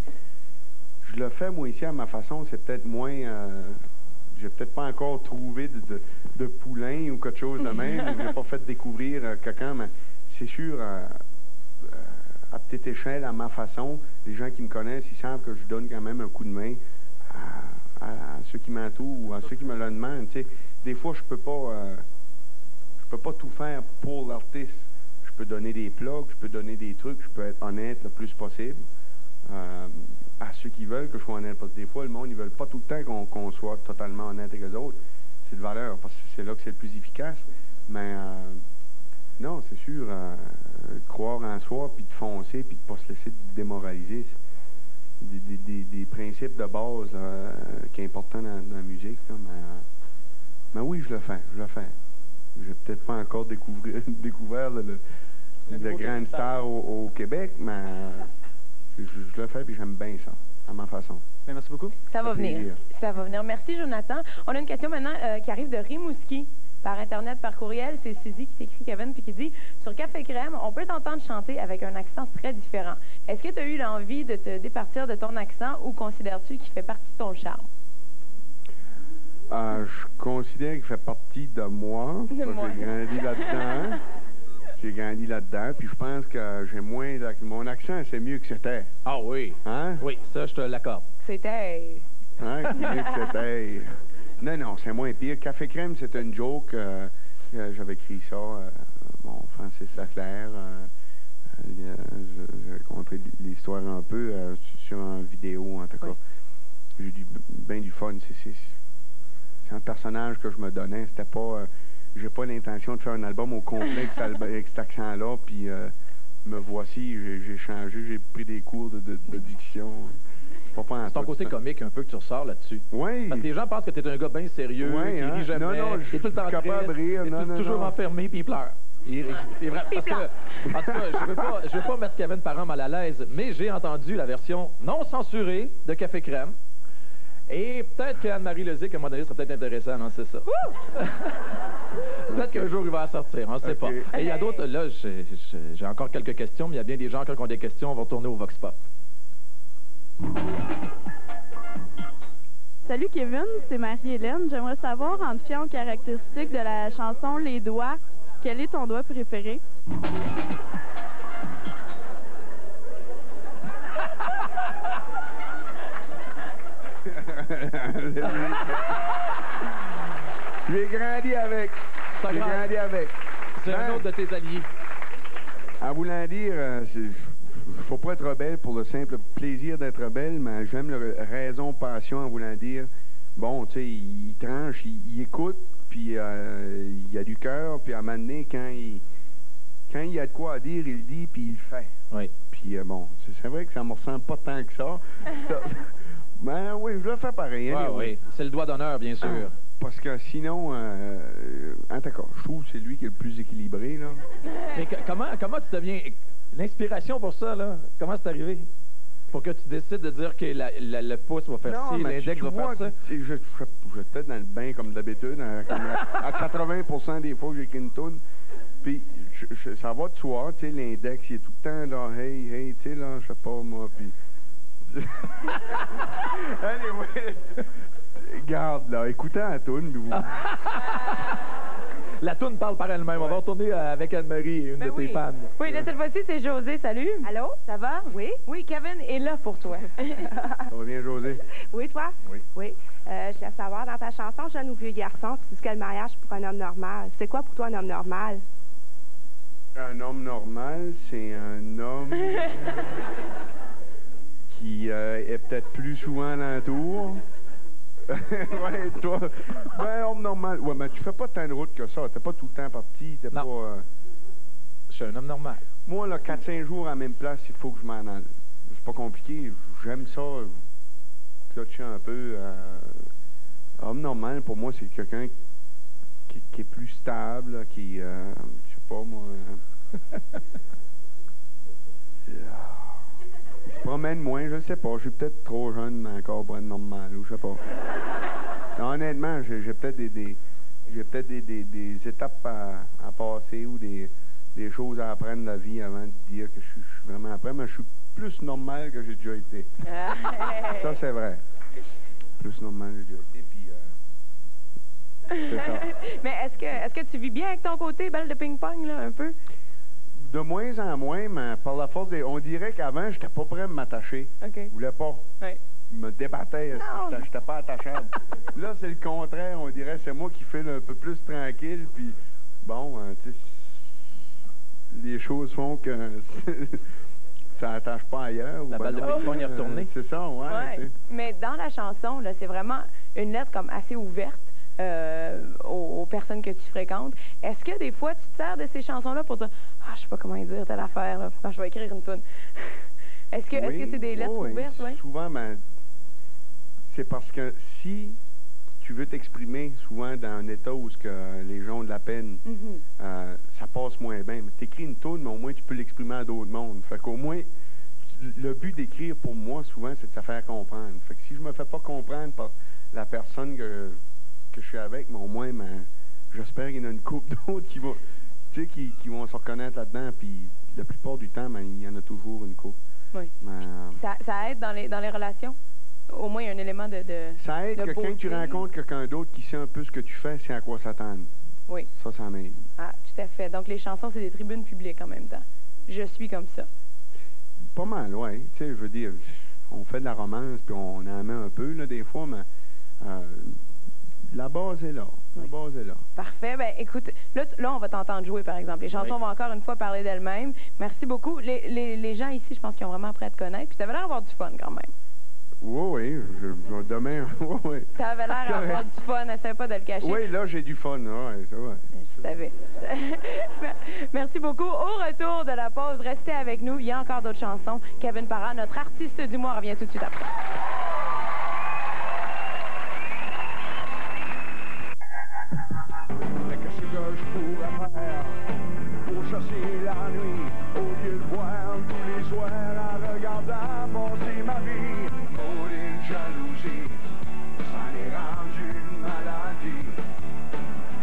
je le fais, moi, ici, à ma façon. C'est peut-être moins... j'ai peut-être pas encore trouvé de poulain ou quelque chose de même. J'ai pas fait découvrir quelqu'un, mais c'est sûr, à petite échelle, à ma façon, les gens qui me connaissent, ils savent que je donne quand même un coup de main à ceux qui m'entourent ou à ceux qui me le demandent. Tu sais, des fois, je peux pas tout faire pour l'artiste. Je peux donner des plugs, je peux donner des trucs, je peux être honnête le plus possible. À ceux qui veulent que je sois honnête, parce que des fois, le monde, ils veulent pas tout le temps qu'on soit totalement honnête avec eux autres. C'est de valeur, parce que c'est là que c'est le plus efficace. Mais non, c'est sûr, croire en soi, puis de foncer, puis de pas se laisser démoraliser, c'est des principes de base là, qui sont importants dans la musique. Là, mais oui, je le fais. J'ai peut-être pas encore découvert le grand star au Québec, mais je le fais puis j'aime bien ça, à ma façon. Bien, merci beaucoup. Ça va venir. Ça va venir. Merci, Jonathan. On a une question maintenant qui arrive de Rimouski. Par Internet, par courriel, c'est Suzy qui t'écrit, Kevin, puis qui dit « Sur Café Crème, on peut t'entendre chanter avec un accent très différent. Est-ce que tu as eu l'envie de te départir de ton accent ou considères-tu qu'il fait partie de ton charme? » Je considère qu'il fait partie de moi. J'ai grandi là-dedans. J'ai grandi là-dedans, puis je pense que j'ai moins... Mon accent, c'est mieux que c'était. Ah oui. Hein? Oui, ça, je te l'accorde. C'était... Hein? Mieux que c'était... Non, c'est moins pire. Café Crème, c'était une joke. J'avais écrit ça. Francis Laclaire. J'ai raconté l'histoire un peu sur une vidéo, en tout cas. J'ai eu bien du fun. C'est un personnage que je me donnais. C'était pas... j'ai pas l'intention de faire un album au complet avec cet accent-là. Puis me voici, j'ai changé, j'ai pris des cours de diction. C'est ton côté comique un peu que tu ressors là-dessus. Oui. Parce que les gens pensent que tu es un gars bien sérieux, qui rit jamais, qui est tout le temps capable de rire. Toujours enfermé puis il pleure. C'est vrai. Parce que, en tout cas, je veux pas mettre Kevin Parent mal à l'aise, mais j'ai entendu la version non censurée de Café Crème. Et peut-être qu'Anne-Marie Lezic, à un moment donné, serait peut-être intéressant, non, c'est ça. Peut-être qu'un jour, il va en sortir, on ne sait pas. Et il y a d'autres, là, j'ai encore quelques questions, mais il y a bien des gens qui ont des questions. On va retourner au Vox Pop. Salut Kevin, c'est Marie-Hélène. J'aimerais savoir, en te fiant aux caractéristiques de la chanson Les Doigts, quel est ton doigt préféré? J'ai grandi avec. C'est un autre de tes alliés. En voulant dire, faut pas être rebelle pour le simple plaisir d'être rebelle, mais j'aime la raison, passion en voulant dire, bon, tu sais, il tranche, il écoute, puis il y a du cœur, puis à un moment donné, quand il y a de quoi à dire, il le dit, puis il le fait. Oui. Puis bon, c'est vrai que ça me ressemble pas tant que ça. Ben oui, je le fais pareil. Ah, oui, c'est le doigt d'honneur, bien sûr. Parce que sinon, en tout cas, je trouve que c'est lui qui est le plus équilibré, là. Mais comment tu deviens... L'inspiration pour ça, là, comment c'est arrivé? Pour que tu décides de dire que le pouce va faire ci, l'index va faire ça? Je suis peut-être dans le bain comme d'habitude, à 80% des fois que j'écris une toune. Puis ça va de soi, tu sais, l'index, il est tout le temps là, hey, tu sais, là, je sais pas, moi, puis... Anyway, garde, là, écoutez la toune, vous... La toune parle par elle-même. Ouais. On va retourner avec Anne-Marie, une de tes fans. Oui, là, cette fois-ci, c'est José. Salut. Allô, ça va? Oui? Oui, Kevin est là pour toi. Ça va bien, José? Oui, toi? Oui. Oui. Je laisse savoir, dans ta chanson « Jeune ou vieux garçon », tu dis que le mariage pour un homme normal. C'est quoi pour toi un homme normal? Un homme normal, c'est un homme qui est peut-être plus souvent alentour. Ouais, toi, ben, homme normal. Ouais, mais tu fais pas tant de route que ça. T'es pas tout le temps parti. T'es pas... Je suis un homme normal. Moi, là, 4-5 jours à la même place, il faut que je m'en aille. C'est pas compliqué. J'aime ça. Clocher un peu. Homme normal, pour moi, c'est quelqu'un qui est plus stable, qui... je sais pas, moi... Il se promène moins, je sais pas. Je suis peut-être trop jeune encore pour être normal, ou je sais pas. Non, honnêtement, j'ai peut-être des étapes à passer ou des choses à apprendre de la vie avant de dire que je suis vraiment après, mais je suis plus normal que j'ai déjà été. Ça, c'est vrai. Plus normal que j'ai déjà été, puis... c'est ça. Mais est-ce que tu vis bien avec ton côté balle de ping-pong, là, un peu? De moins en moins, mais par la force des... On dirait qu'avant, j'étais pas prêt à m'attacher. OK. Je voulais pas. Oui. Je me débattais. J'étais pas attachable. Là, c'est le contraire. On dirait c'est moi qui file un peu plus tranquille. Puis, bon, tu sais, les choses font que ça n'attache pas ailleurs. La balle de ping-pong est retournée. C'est ça, ouais. Mais dans la chanson, là, c'est vraiment une lettre comme assez ouverte. Aux personnes que tu fréquentes. Est-ce que des fois, tu te sers de ces chansons-là pour dire « Ah, je sais pas comment dire telle affaire, là. Non, je vais écrire une toune. » Est-ce que c'est des lettres ouvertes? Oui? Souvent, ben, c'est parce que si tu veux t'exprimer souvent dans un état où les gens ont de la peine, ça passe moins bien. Tu écris une toune, mais au moins tu peux l'exprimer à d'autres mondes. Fait qu'au moins, le but d'écrire pour moi, souvent, c'est de se faire comprendre. Fait que si je me fais pas comprendre par la personne que je suis avec, mais au moins, j'espère qu'il y en a une couple d'autres qui vont se reconnaître là-dedans, puis la plupart du temps, il y en a toujours une couple. Oui. Ça aide dans les relations? Au moins, il y a un élément de ça aide que quand tu rencontres quelqu'un d'autre qui sait un peu ce que tu fais, c'est à quoi s'attendre. Oui. Ça m'aide. Ah, tout à fait. Donc, les chansons, c'est des tribunes publiques en même temps. Je suis comme ça. Pas mal, oui. Tu sais, je veux dire, on fait de la romance, puis on en met un peu, là, des fois, mais... la base est là. La base est là. Parfait. Ben, écoute, là, on va t'entendre jouer, par exemple. Les chansons vont encore une fois parler d'elles-mêmes. Merci beaucoup. Les gens ici, je pense qu'ils ont vraiment appris à te connaître. Puis tu avais l'air d'avoir du fun, quand même. Oui. Demain, oui. Tu avais l'air d'avoir du fun. Essaye pas de le cacher. Oui, là, j'ai du fun. Oui, ça va. Je savais. Merci beaucoup. Au retour de la pause, restez avec nous. Il y a encore d'autres chansons. Kevin Parent, notre artiste du mois, revient tout de suite après. Qu'est-ce que je pourrais faire pour chasser la nuit au lieu de voir tous les soirs en regardant passer ma vie? Pour une jalousie, ça m'est rendu une maladie.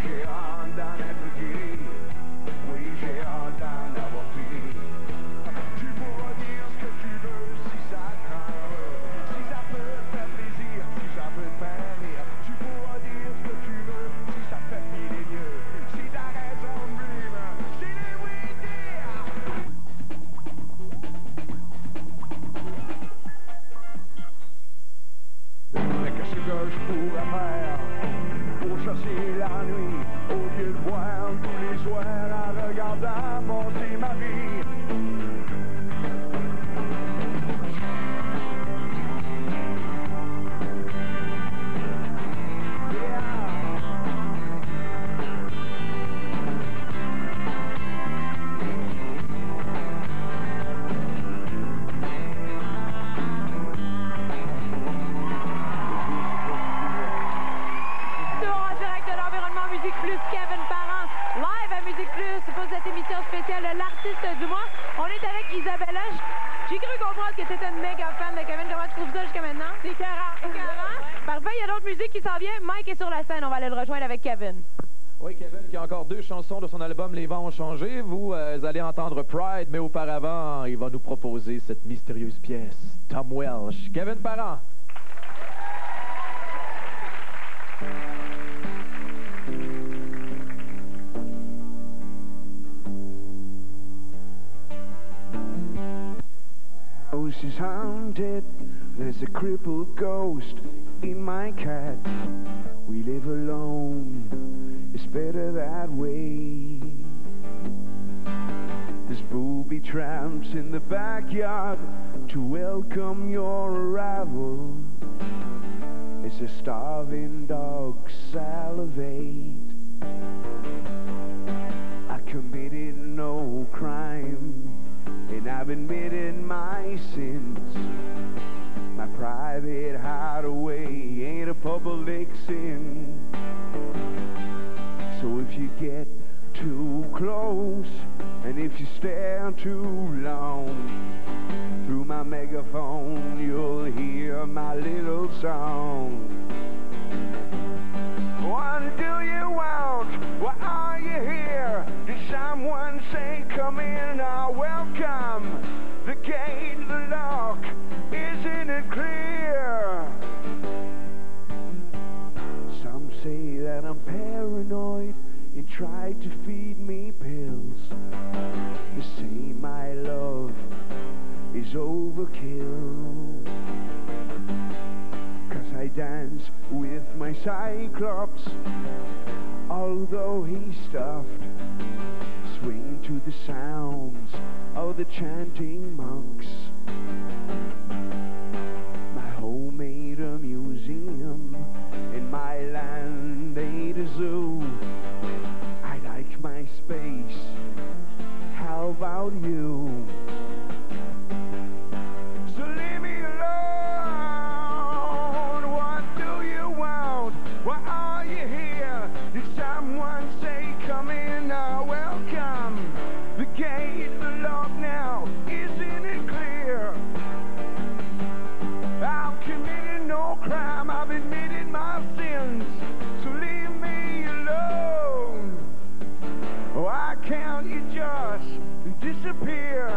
J'ai hâte d'en être guéri, oui j'ai hâte d'en avoir pris. Tu pourras dire ce que tu veux si ça te rend heureux, si ça peut te faire plaisir, si ça peut te faire rire. Tu pourras dire ce que tu veux si ça te fait filer mieux. Si t'as raison de vivre, c'est les oui dire. Mais qu'est-ce que je pourrais faire pour chasser vie. En direct de l'Environnement Musique Plus, Kevin Parent, live à Musique Plus pour cette émission spéciale de l'artiste du mois. On est avec Isabella. J'ai cru comprendre que tu étais une méga fan de Kevin. Comment tu trouves ça jusqu'à maintenant? C'est écœurant. Parfait, il y a d'autres musiques qui s'en viennent. Mike est sur la scène, on va aller le rejoindre avec Kevin. Oui, Kevin qui a encore 2 chansons de son album Les Vents ont changé. Vous allez entendre Pride, mais auparavant, il va nous proposer cette mystérieuse pièce, Tom Welsh. Kevin Parent. House is haunted, there's a crippled ghost in my cat. We live alone, it's better that way. There's booby traps in the backyard to welcome your arrival. As the starving dogs salivate. I committed no crime, and I've admitted my sins. My private hideaway ain't a public sin. So if you get too close, and if you stare too long, through my megaphone you'll hear my little song. What do you want? Why are you here? Did someone say come in? Now welcome. The gate, the lock, isn't it clear? Some say that I'm paranoid and try to feed me pills. They say my love is overkill. 'Cause I dance with my Cyclops, although he's stuffed, swinging to the sounds of the chanting monks. My home ain't a museum, and my land ain't a zoo. I like my space, how about you? So leave me alone. What do you want? Why are you here? Did someone say come in? Now welcome. The gate, the lock now, isn't it clear? I've committed no crime, I've admitted my sins. So leave me alone. Why can't you just disappear?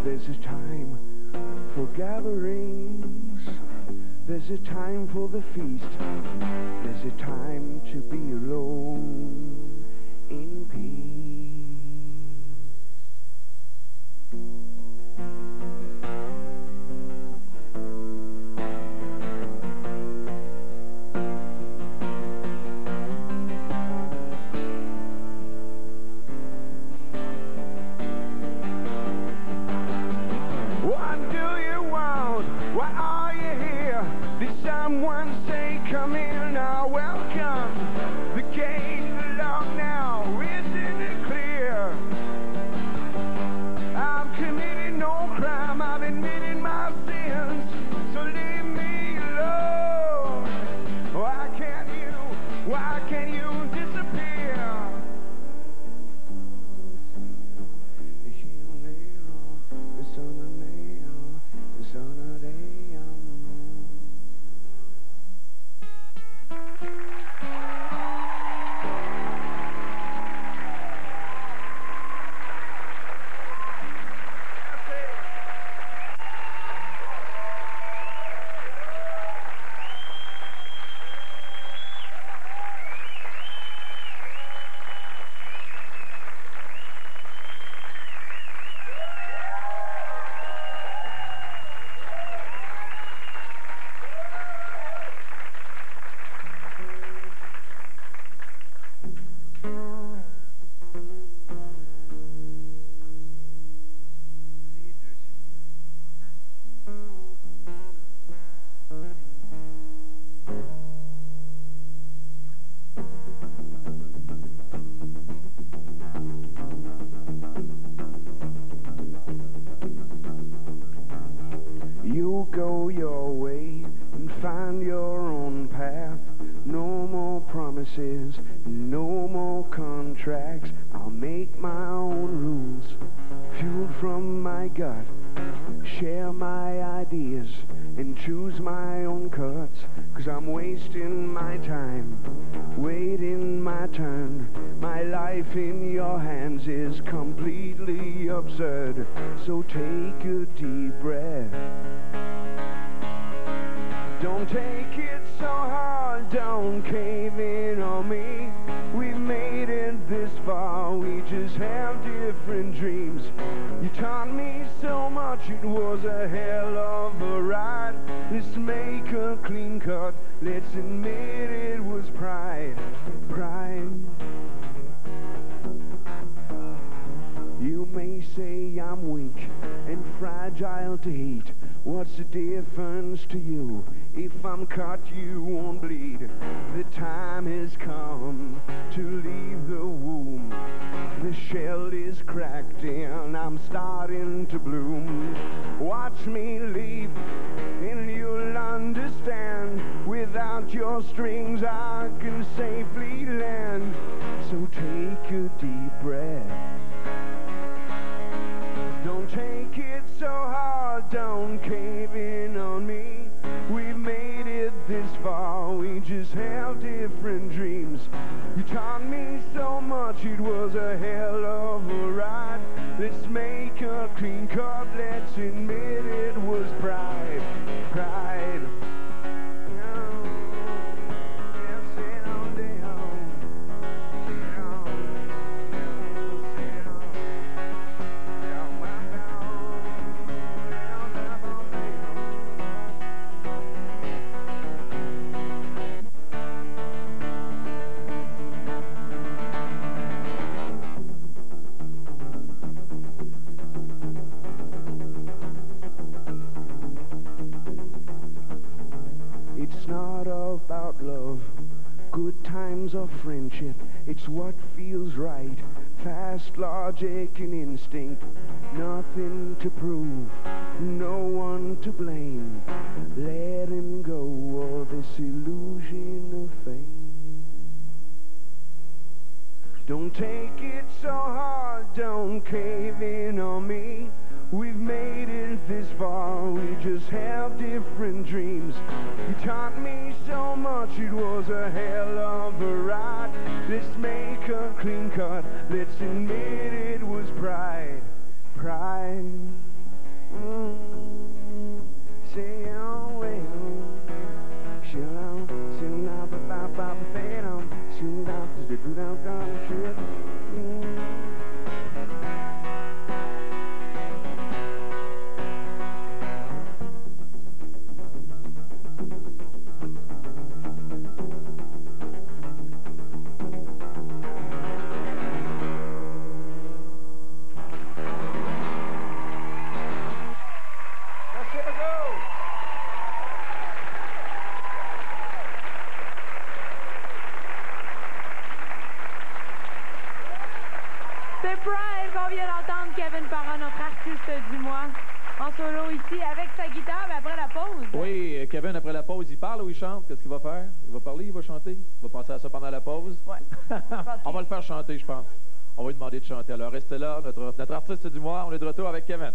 There's a time for gatherings, there's a time for the feast, there's a time to be alone in peace. What do you want? Why are you here? Did someone say come in? Now welcome. The gate, the lock now, isn't it clear? I've committed no crime, I've admitted my sins. So leave me alone. Why can't you disappear? go your way and find your own path. No more promises, no more contracts. I'll make my own rules, fueled from my gut. Share my ideas and choose my own cuts. 'Cause I'm wasting my time, waiting my turn. My life in your hands is completely absurd. So take a deep breath. Don't take it so hard, don't cave in on me. We've made it this far, we just have different dreams. You taught me so much, it was a hell of a ride. Let's make a clean cut, let's admit it was pride, pride. You may say I'm weak and fragile to hate. What's the difference to you? If I'm cut, you won't bleed. The time has come to leave the womb. The shell is cracked and I'm starting to bloom. Watch me leave and you'll understand. Without your strings I can safely land. So take a deep breath. Don't take it so hard, don't cave in on me. We've made it this far, we just have different dreams. You taught me so much, it was a hell of a ride. Let's make a clean cut, let's admit it was pride, pride. It's not about love, good times or friendship. It's what feels right, fast logic and instinct. Nothing to prove, no one to blame. Letting go of this illusion of fame. Don't take it so hard, don't cave in on me. We've made it this far, we just have different dreams. You taught me so much, it was a hell of a ride. Let's make a clean cut, let's admit it was pride, pride. Say oh well, chill out, chill out, ba fade chill out, do down, gonna shit. C'est Pride qu'on vient d'entendre, Kevin Parent, notre artiste du mois, en solo ici avec sa guitare, mais après la pause. Oui, Kevin, après la pause, il parle ou il chante? Qu'est-ce qu'il va faire? Il va parler, il va chanter? Il va penser à ça pendant la pause? Ouais. On va le faire chanter, je pense. On va lui demander de chanter. Alors, restez là, notre artiste du mois, on est de retour avec Kevin.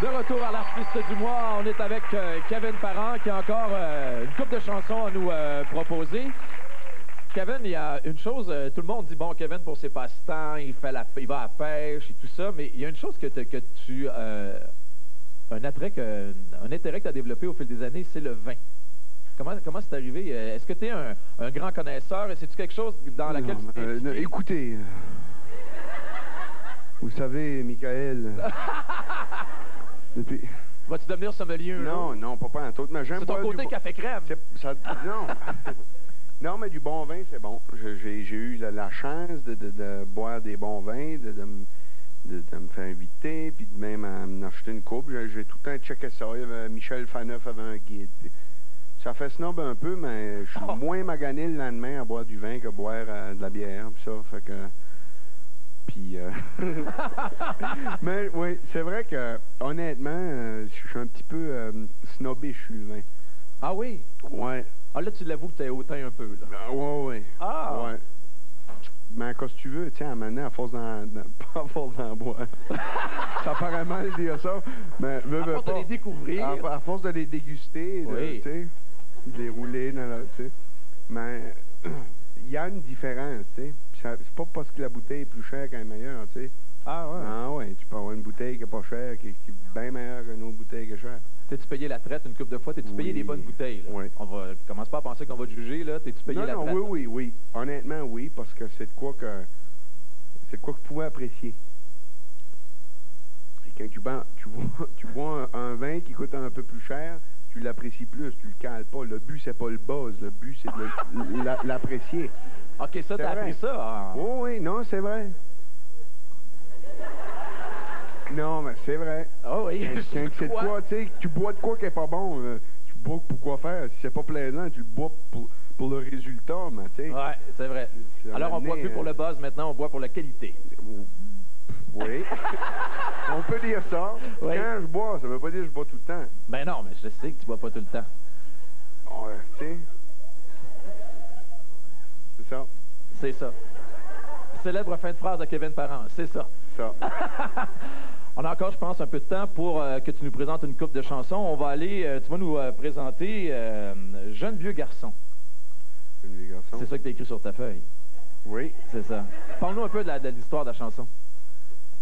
De retour à l'artiste du mois, on est avec Kevin Parent qui a encore une couple de chansons à nous proposer. Kevin, il y a une chose, tout le monde dit, bon, Kevin, pour ses passe-temps, il va à la pêche et tout ça, mais il y a une chose un intérêt que tu as développé au fil des années, c'est le vin. Comment c'est arrivé? Est-ce que tu es un grand connaisseur? C'est-tu quelque chose dans laquelle tu t'es impliqué? Écoutez, vous savez, Michael... Depuis... Vas-tu devenir sommelier? Non, non, pas en tout. C'est ton côté café crème. Non. Non, mais du bon vin, c'est bon. J'ai eu la chance de boire des bons vins, de me faire inviter, puis de même à m'acheter une coupe. J'ai tout le temps checké ça. Il y avait Michel Faneuf avait un guide. Puis ça fait snob un peu, mais je suis moins magané le lendemain à boire du vin que boire de la bière. Puis ça, fait que... Puis... mais oui, c'est vrai que, honnêtement, je suis un petit peu snobbish, le vin. Ah oui? Ouais. Ah là, tu l'avoues que t'es hautain un peu, là. Ouais. Ah! Ouais. Mais qu'est-ce que tu veux, tiens, à maintenant, à force pas à force d'en boire. Ça paraît mal de dire ça, mais veux force pas. de les découvrir. À force de les déguster, Oui. tu sais, de les rouler dans la, tu sais. Mais il y a une différence, tu sais. C'est pas parce que la bouteille est plus chère qu'elle est meilleure, tu sais. Ah ouais? Ah ouais, tu peux avoir une bouteille qui est pas chère, qui est bien meilleure qu'une autre bouteille qui est chère. T'es-tu payé la traite une couple de fois? T'es-tu payé Oui. les bonnes bouteilles? Là? Oui. Commence pas à penser qu'on va te juger, là. T'es-tu payé la traite? Oui. Honnêtement, oui, parce que c'est de quoi que je pouvais apprécier. Et quand tu bois un vin qui coûte un peu plus cher, tu l'apprécies plus, tu le cales pas. Le but, c'est pas le buzz, le but, c'est de l'apprécier. OK, ça, t'as appris ça? Ah. Oui, non, c'est vrai. Non, mais c'est vrai. Ah oui. Quand c'est de quoi, tu sais, tu bois de quoi qui est pas bon, tu bois pour quoi faire. Si c'est pas plaisant, tu le bois pour le résultat, mais tu sais. Ouais, c'est vrai. Alors, on boit plus pour le buzz, maintenant, on boit pour la qualité. Oui. On peut dire ça. Oui. Quand je bois, ça veut pas dire que je bois tout le temps. Ben non, mais je sais que tu bois pas tout le temps. Ouais, tu sais. C'est ça. C'est ça. Célèbre fin de phrase de Kevin Parent, c'est ça. Ça. On a encore, je pense, un peu de temps pour que tu nous présentes une couple de chansons. On va aller, tu vas nous présenter Jeune vieux garçon. Jeune vieux garçon. C'est ça que tu as écrit sur ta feuille. Oui. C'est ça. Parle-nous un peu de l'histoire de la chanson.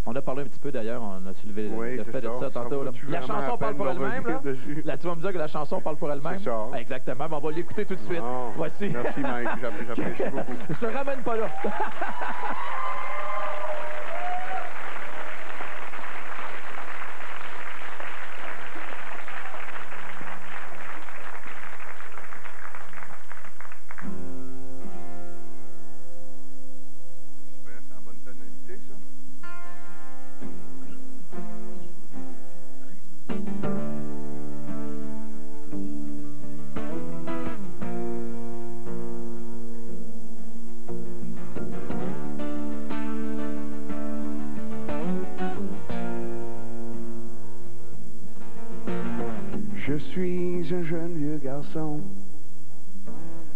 On a parlé un petit peu d'ailleurs, on a soulevé le fait de ça tantôt. Là. La chanson parle pour elle-même, là. Là, tu vas me dire que la chanson parle pour elle-même. C'est ça. Exactement, mais on va l'écouter tout de suite. Oh, Voici. merci, Mike, j'apprécie beaucoup. Je te ramène pas là. C'est en bonne tonalité, ça? Je suis un jeune vieux garçon.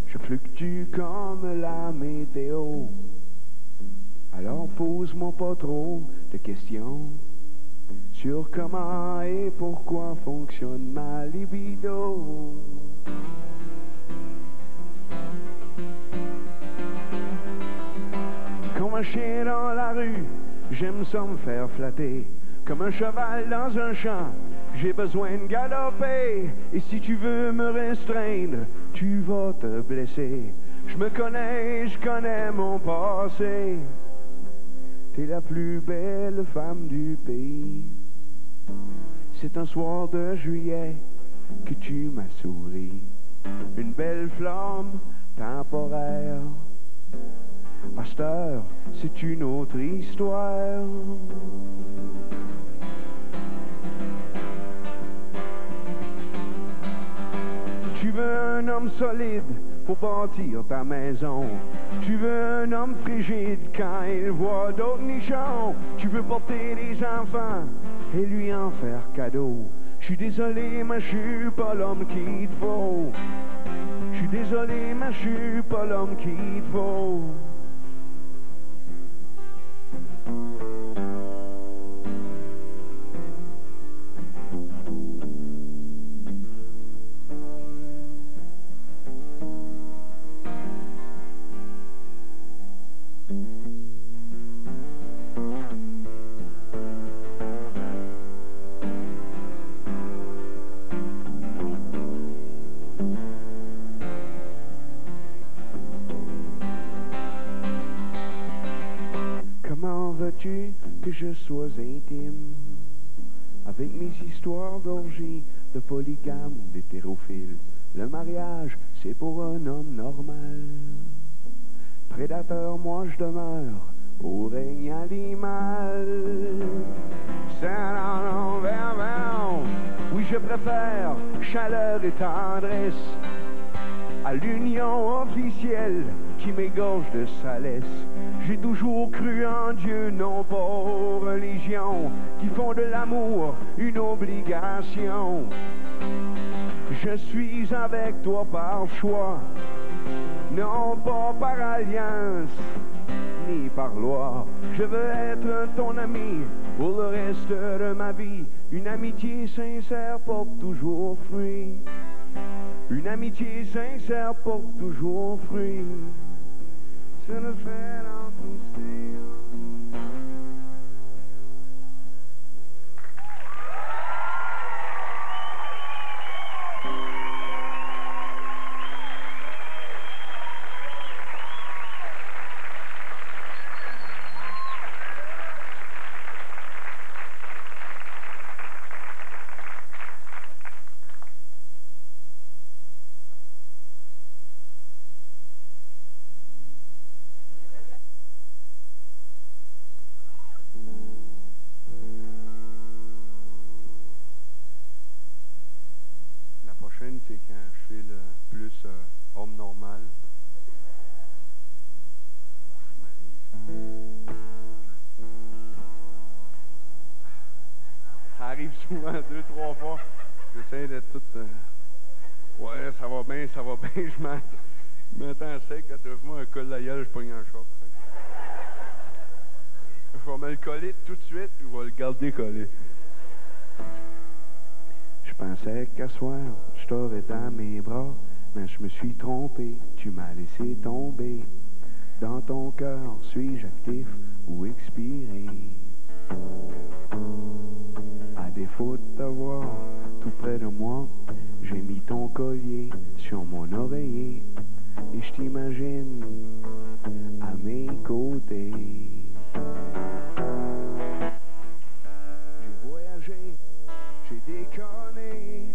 Je fluctue comme la météo. Alors pose-moi pas trop de questions sur comment et pourquoi fonctionne ma libido. Comme un chien dans la rue, j'aime ça me faire flatter. Comme un cheval dans un champ, j'ai besoin de galoper. Et si tu veux me restreindre, tu vas te blesser. Je me connais, je connais mon passé. T'es la plus belle femme du pays. C'est un soir de juillet que tu m'as souri. Une belle flamme temporaire. À cette heure, c'est une autre histoire. Tu veux un homme solide pour bâtir ta maison. Tu veux un homme frigide quand il voit d'autres nichons. Tu veux porter des enfants et lui en faire cadeau. Je suis désolé, mais je suis pas l'homme qu'il te faut. Je suis désolé, mais je suis pas l'homme qu'il te faut. Comment veux-tu que je sois intime avec mes histoires d'orgie, de polygame, d'hétérophile? Le mariage, c'est pour un homme normal. Prédateur, moi je demeure au règne animal. Oui, je préfère chaleur et tendresse à l'union officielle qui m'égorge de salesse. J'ai toujours cru en Dieu, non pas aux religions qui font de l'amour une obligation. Je suis avec toi par choix, non pas par alliance, ni par loi. Je veux être ton ami pour le reste de ma vie. Une amitié sincère porte toujours fruit. Une amitié sincère porte toujours fruit. C'est le fait entre nous. La prochaine, c'est quand je fais le plus homme normal. Ça arrive souvent 2-3 fois. J'essaie d'être tout... Ouais, ça va bien, ça va bien. Je m'attends sec. Quand tu fais un col de la gueule, je pogne un choc. Je vais me le coller tout de suite, puis je vais le garder collé. Je pensais qu'à soir, je t'aurais dans mes bras, mais je me suis trompé, tu m'as laissé tomber. Dans ton cœur, suis-je actif ou expiré? À défaut de t'avoir tout près de moi, j'ai mis ton collier sur mon oreiller et je t'imagine à mes côtés. J'ai voyagé, j'ai déconné,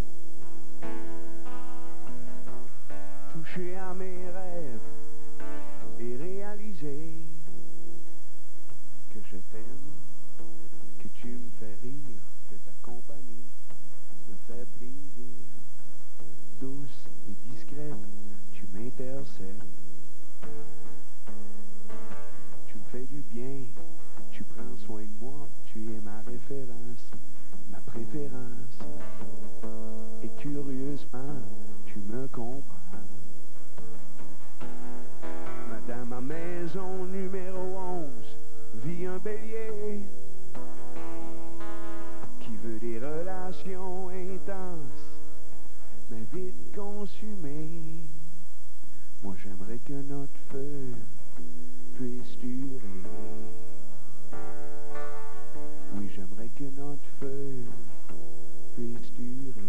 touché à mes rêves et réalisé que je t'aime, que tu me fais rire, que ta compagnie me fait plaisir. Douce et discrète, tu m'interceptes. Tu me fais du bien, tu prends soin de moi, tu es ma référence, ma préférence. Et curieusement, tu me comprends. Dans ma maison numéro 11 vit un bélier qui veut des relations intenses mais vite consumées. Moi j'aimerais que notre feu puisse durer. Oui, j'aimerais que notre feu puisse durer.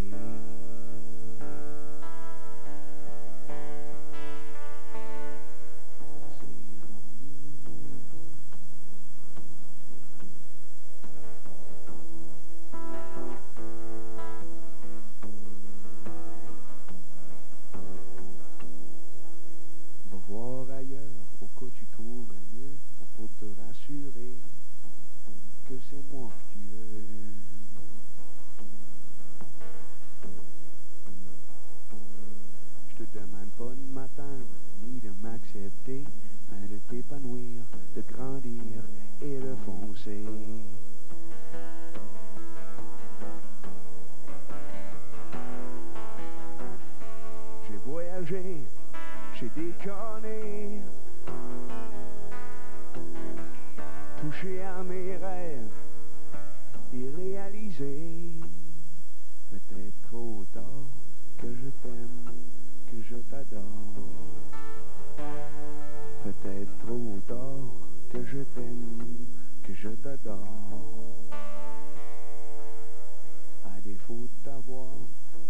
Voir ailleurs au cas tu trouverais mieux pour te rassurer que c'est moi que tu veux. Je te demande pas de m'attendre ni de m'accepter, mais de t'épanouir, de grandir et de foncer. J'ai voyagé, j'ai déconné, touché à mes rêves et réalisé, peut-être trop tard, que je t'aime, que je t'adore. Peut-être trop tard, que je t'aime, que je t'adore. À défaut de t'avoir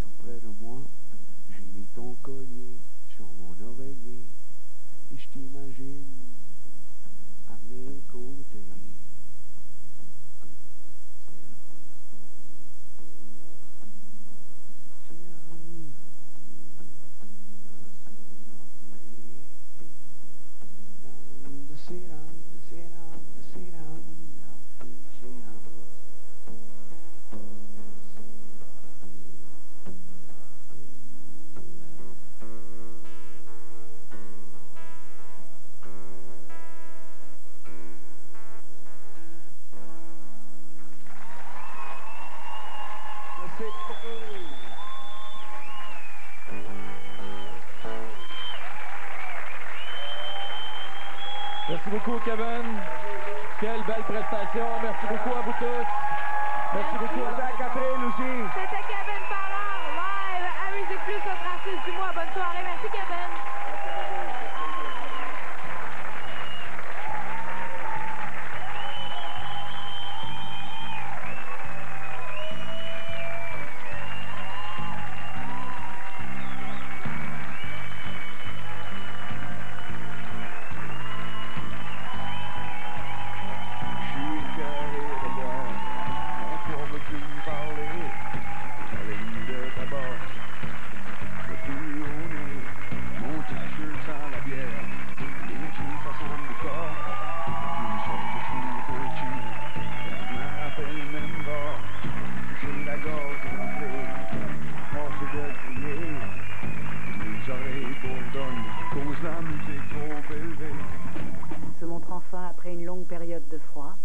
tout près de moi, j'ai mis ton collier sur mon oreiller et je t'imagine à mes côtés. Sit down, Merci beaucoup, Kevin. Quelle belle prestation. Merci beaucoup à vous tous. Merci beaucoup à Catherine aussi. C'était Kevin Parent, live à Musique Plus, notre artiste du mois. Bonne soirée. Merci, Kevin. Se montre enfin après une longue période de froid.